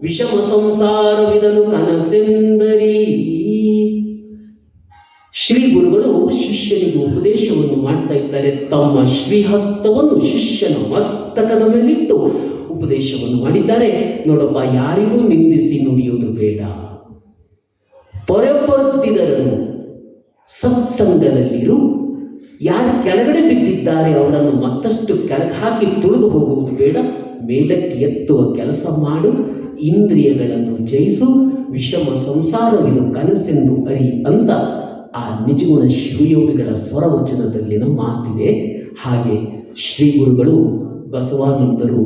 ವಿಷಮ ಸಂಸಾರವಿದನು ಕನಸೆಂದರಿ. ಶ್ರೀ ಗುರುಗಳು ಶಿಷ್ಯನಿಗೆ ಉಪದೇಶವನ್ನು ಮಾಡ್ತಾ ಇದ್ದಾರೆ. ತಮ್ಮ ಶ್ರೀಹಸ್ತವನ್ನು ಶಿಷ್ಯನ ಮಸ್ತಕದ ಮೇಲಿಟ್ಟು ಉಪದೇಶವನ್ನು ಮಾಡಿದ್ದಾರೆ. ನೋಡಪ್ಪ, ಯಾರಿಗೂ ನಿಂದಿಸಿ ನುಡಿಯುವುದು ಬೇಡ. ಪೊರೆಪೊದ್ದಿದರನು ಸತ್ಸಂಗದಲ್ಲಿರು. ಯಾರು ಕೆಳಗಡೆ ಬಿದ್ದಿದ್ದಾರೆ ಅವರನ್ನು ಮತ್ತಷ್ಟು ಕೆಳಗೆ ಹಾಕಿ ತುಳಿದು ಹೋಗುವುದು ಬೇಡ. ಮೇಲಕ್ಕೆ ಎತ್ತುವ ಕೆಲಸ ಮಾಡು. ಇಂದ್ರಿಯಗಳನ್ನು ಜಯಿಸು. ವಿಷಮ ಸಂಸಾರವಿದು ಕನಸೆಂದು ಅರಿ ಅಂತ ಆ ನಿಜಗುಣ ಶಿವಯೋಗಿಗಳ ಸ್ವರವಚನದಲ್ಲಿನ ಮಾತಿದೆ. ಹಾಗೆ ಶ್ರೀ ಗುರುಗಳು ಬಸವಾನಂದರು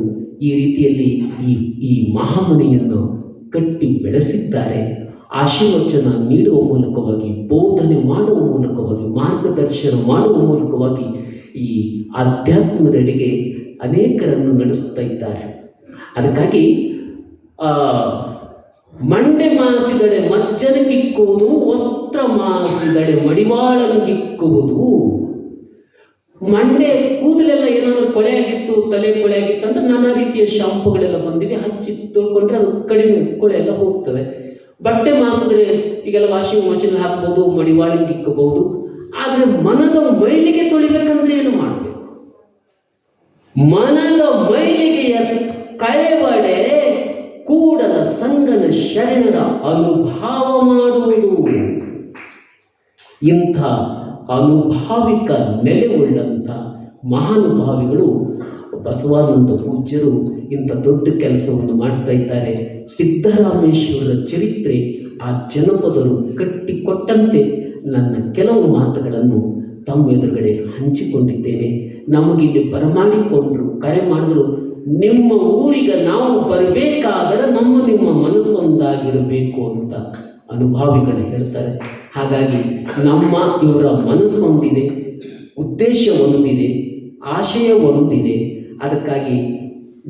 ಈ ರೀತಿಯಲ್ಲಿ ಈ ಮಹಾಮನೆಯನ್ನು ಕಟ್ಟಿ ಬೆಳೆಸಿದ್ದಾರೆ. ಆಶೀರ್ವಚನ ನೀಡುವ ಮೂಲಕವಾಗಿ, ಬೋಧನೆ ಮಾಡುವ ಮೂಲಕವಾಗಿ, ಮಾರ್ಗದರ್ಶನ ಮಾಡುವ ಮೂಲಕವಾಗಿ ಈ ಆಧ್ಯಾತ್ಮದೆಡೆಗೆ ಅನೇಕರನ್ನು ನಡೆಸ್ತಾ ಇದ್ದಾರೆ. ಅದಕ್ಕಾಗಿ ಮಂಡೆ ಮಾಸಿದಡೆ ಮಜ್ಜನಕ್ಕಿಕ್ಕುವುದು, ವಸ್ತ್ರ ಮಾಸಿದಡೆ ಮಡಿವಾಳಂಗಿಕ್ಕುವುದು. ಮಂಡೆ ಕೂದಲೆಲ್ಲ ಏನಾದರೂ ಕೊಳೆಯಾಗಿತ್ತು, ತಲೆ ಕೊಳೆಯಾಗಿತ್ತು ಅಂದ್ರೆ ನಾನಾ ರೀತಿಯ ಶಾಂಪುಗಳೆಲ್ಲ ಬಂದಿದೆ, ಹಚ್ಚಿ ತೊಳ್ಕೊಂಡ್ರೆ ಅದು ಕಡಿಮೆ ಕೊಳೆ ಎಲ್ಲ ಹೋಗ್ತದೆ. ಬಟ್ಟೆ ಮಾಸಿದ್ರೆ ಈಗೆಲ್ಲ ವಾಷಿಂಗ್ ಮಷಿನ್ ಹಾಕ್ಬೋದು, ಮಡಿವಾಳಂಗಿಕ್ಕಬಹುದು. ಆದರೆ ಮನದ ಮೈಲಿಗೆ ತೊಳಿಬೇಕಂದ್ರೆ ಏನು ಮಾಡಬೇಕು? ಮನದ ಮೈಲಿಗೆಯ ಕಳೆವಡೆ ಕೂಡಲ ಸಂಗನ ಶರಣರ ಅನುಭವ ಮಾಡುವುದು. ಇಂಥ ಅನುಭಾವಿಕ ನೆಲೆಯುಳ್ಳಂಥ ಮಹಾನುಭಾವಿಗಳು ಬಸವಾನಂದ ಪೂಜ್ಯರು ಇಂಥ ದೊಡ್ಡ ಕೆಲಸವನ್ನು ಮಾಡ್ತಾ ಇದ್ದಾರೆ. ಸಿದ್ದರಾಮೇಶ್ವರರ ಚರಿತ್ರೆ ಆ ಜನಪದರು ಕಟ್ಟಿಕೊಟ್ಟಂತೆ ನನ್ನ ಕೆಲವು ಮಾತುಗಳನ್ನು ತಮ್ಮ ಎದುರುಗಡೆ ಹಂಚಿಕೊಂಡಿದ್ದೇನೆ. ನಮಗಿಲ್ಲಿ ಬರಮಾಡಿಕೊಂಡ್ರು, ಕರೆ ಮಾಡಿದ್ರು, ನಿಮ್ಮ ಊರಿಗೆ ನಾವು ಬರಬೇಕಾದರೆ ನಿಮ್ಮ ಮನಸ್ಸೊಂದಾಗಿರಬೇಕು ಅಂತ ಅನುಭಾವಿಗಳು ಹೇಳ್ತಾರೆ. ಹಾಗಾಗಿ ಇವರ ಮನಸ್ಸು ಒಂದಿದೆ, ಉದ್ದೇಶ ಒಂದಿದೆ, ಆಶಯ ಒಂದಿದೆ. ಅದಕ್ಕಾಗಿ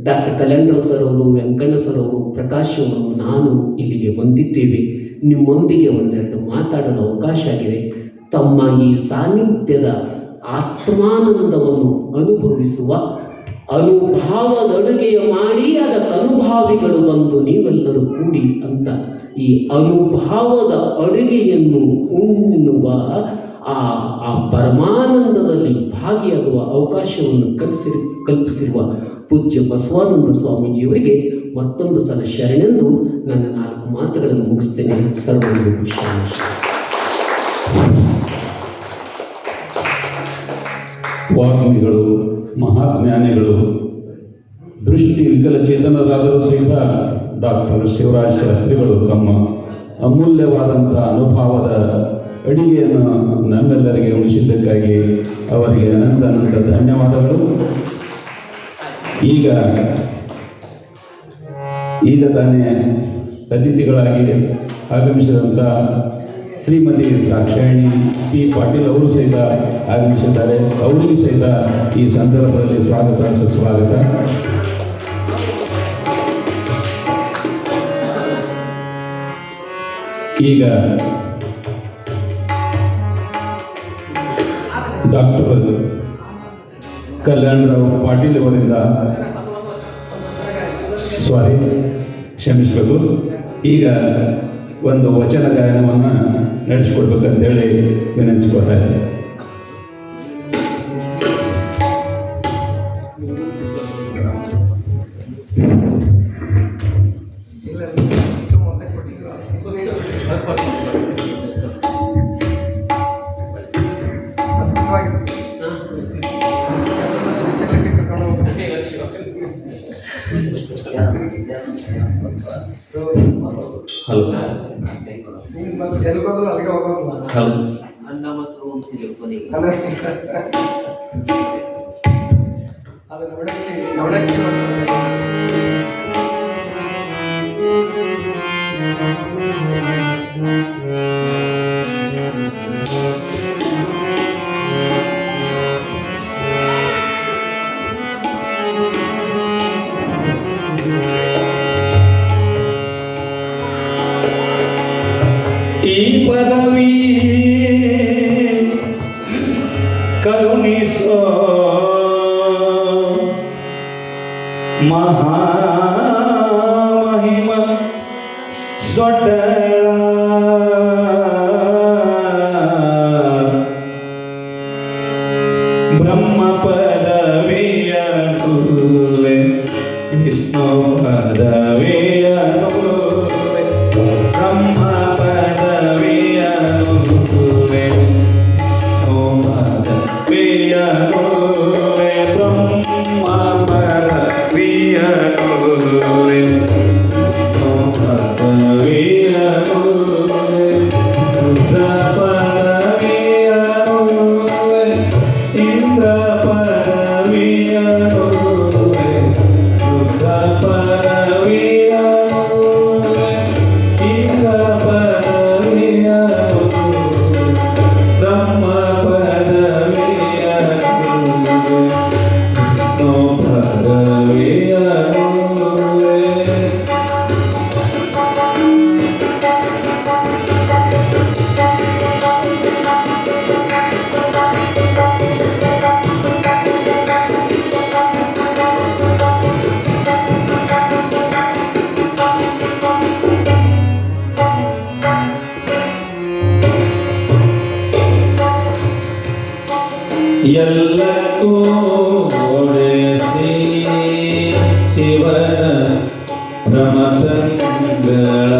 ಡಾಕ್ಟರ್ ಕಲ್ಯಾಣರಾವ್ ಸರ್ ಅವರು, ವೆಂಕಣ್ಣ ಸರ್ ಅವರು, ಪ್ರಕಾಶ್ ಅವರು, ನಾನು ಇಲ್ಲಿಗೆ ಬಂದಿದ್ದೇವೆ. ನಿಮ್ಮೊಂದಿಗೆ ಒಂದೆರಡು ಮಾತಾಡಲು ಅವಕಾಶ ಆಗಿದೆ. ತಮ್ಮ ಈ ಸಾನ್ನಿಧ್ಯದ ಆತ್ಮಾನಂದವನ್ನು ಅನುಭವಿಸುವ, ಅನುಭಾವದ ಅಡುಗೆಯ ಮಾಡಿ ಅದಕ್ಕೆ ಅನುಭಾವಿಗಳು ಬಂದು ನೀವೆಲ್ಲರೂ ಕೂಡಿ ಅಂತ ಈ ಅನುಭಾವದ ಅಡುಗೆಯನ್ನು ಉಣ್ಣುವ ಆ ಪರಮಾನಂದದಲ್ಲಿ ಭಾಗಿಯಾಗುವ ಅವಕಾಶವನ್ನು ಕಲ್ಪಿಸಿರುವ ಪೂಜ್ಯ ಬಸವಾನಂದ ಸ್ವಾಮೀಜಿಯವರಿಗೆ ಮತ್ತೊಂದು ಸಲ ಶರಣೆಂದು ನನ್ನ 4 ಮಾತುಗಳನ್ನು ಮುಗಿಸ್ತೇನೆ. ಸರ್ವರಿಗೂ ಶಾಂತಿ. ವಾಗ್ಮಿಗಳು, ಮಹಾಜ್ಞಾನಿಗಳು, ದೃಷ್ಟಿ ವಿಕಲಚೇತನರಾದರೂ ಸಹಿತ ಡಾಕ್ಟರ್ ಶಿವರಾಜ್ ಶಾಸ್ತ್ರಿಗಳು ತಮ್ಮ ಅಮೂಲ್ಯವಾದಂಥ ಅನುಭವದ ಅಡಿಗೆಯನ್ನು ನಮ್ಮೆಲ್ಲರಿಗೆ ಉಳಿಸಿದ್ದಕ್ಕಾಗಿ ಅವರಿಗೆ ಅನಂತ ಧನ್ಯವಾದಗಳು. ಈಗ ತಾನೇ ಅತಿಥಿಗಳಾಗಿ ಆಗಮಿಸಿದಂಥ ಶ್ರೀಮತಿ ದಾಕ್ಷಾಯಿಣಿ ಪಿ ಪಾಟೀಲ್ ಅವರು ಸಹಿತ ಆಗಮಿಸಿದ್ದಾರೆ. ಅವರಿಗೂ ಸಹಿತ ಈ ಸಂದರ್ಭದಲ್ಲಿ ಸ್ವಾಗತ, ಸುಸ್ವಾಗತ. ಈಗ ಡಾಕ್ಟರ್ ಕಲ್ಯಾಣರಾವ್ ಪಾಟೀಲ್ ಅವರಿಂದ ಕ್ಷಮಿಸಬೇಕು. ಈಗ ಒಂದು ವಚನ ಗಾಯನವನ್ನು ನಡೆಸಿಕೊಡ್ಬೇಕಂತೇಳಿ ವಿನಂತಿಸ್ಕೊಳ್ತಾರೆ. ಈ ಪದವಿ ಕರುಣಿಸೋ ಮಹಾಮಹಿಮ ಸೊಡ್ಡಳ ಬ್ರಹ್ಮ ಪದವಿಯ ಕೂಲೆ ವಿಷ್ಣು ಪದವಿಯ ಬ್ರಹ್ಮ ಪದವಿಯ ಕೂಲೆ ಪದವಿಯ ಬ್ರಹ್ಮ ಪದವಿಯ ಕೂಲೆ ಪದವಿಯ ರುದ್ರ ಪದವಿಯ ಇಂದ್ರ ಪದವಿಯ ರುದ್ರ ಪದವಿಯ ಇಂದ್ರ ಪದವಿಯ ಬ್ರಹ್ಮ ಪದವಿಯ ವಿಷ್ಣು ಪದವಿಯ ಎಲ್ಲಕ್ಕೂ ಓಡಿಸಿ ಶಿವನ ಭ್ರಮತಂಗಳ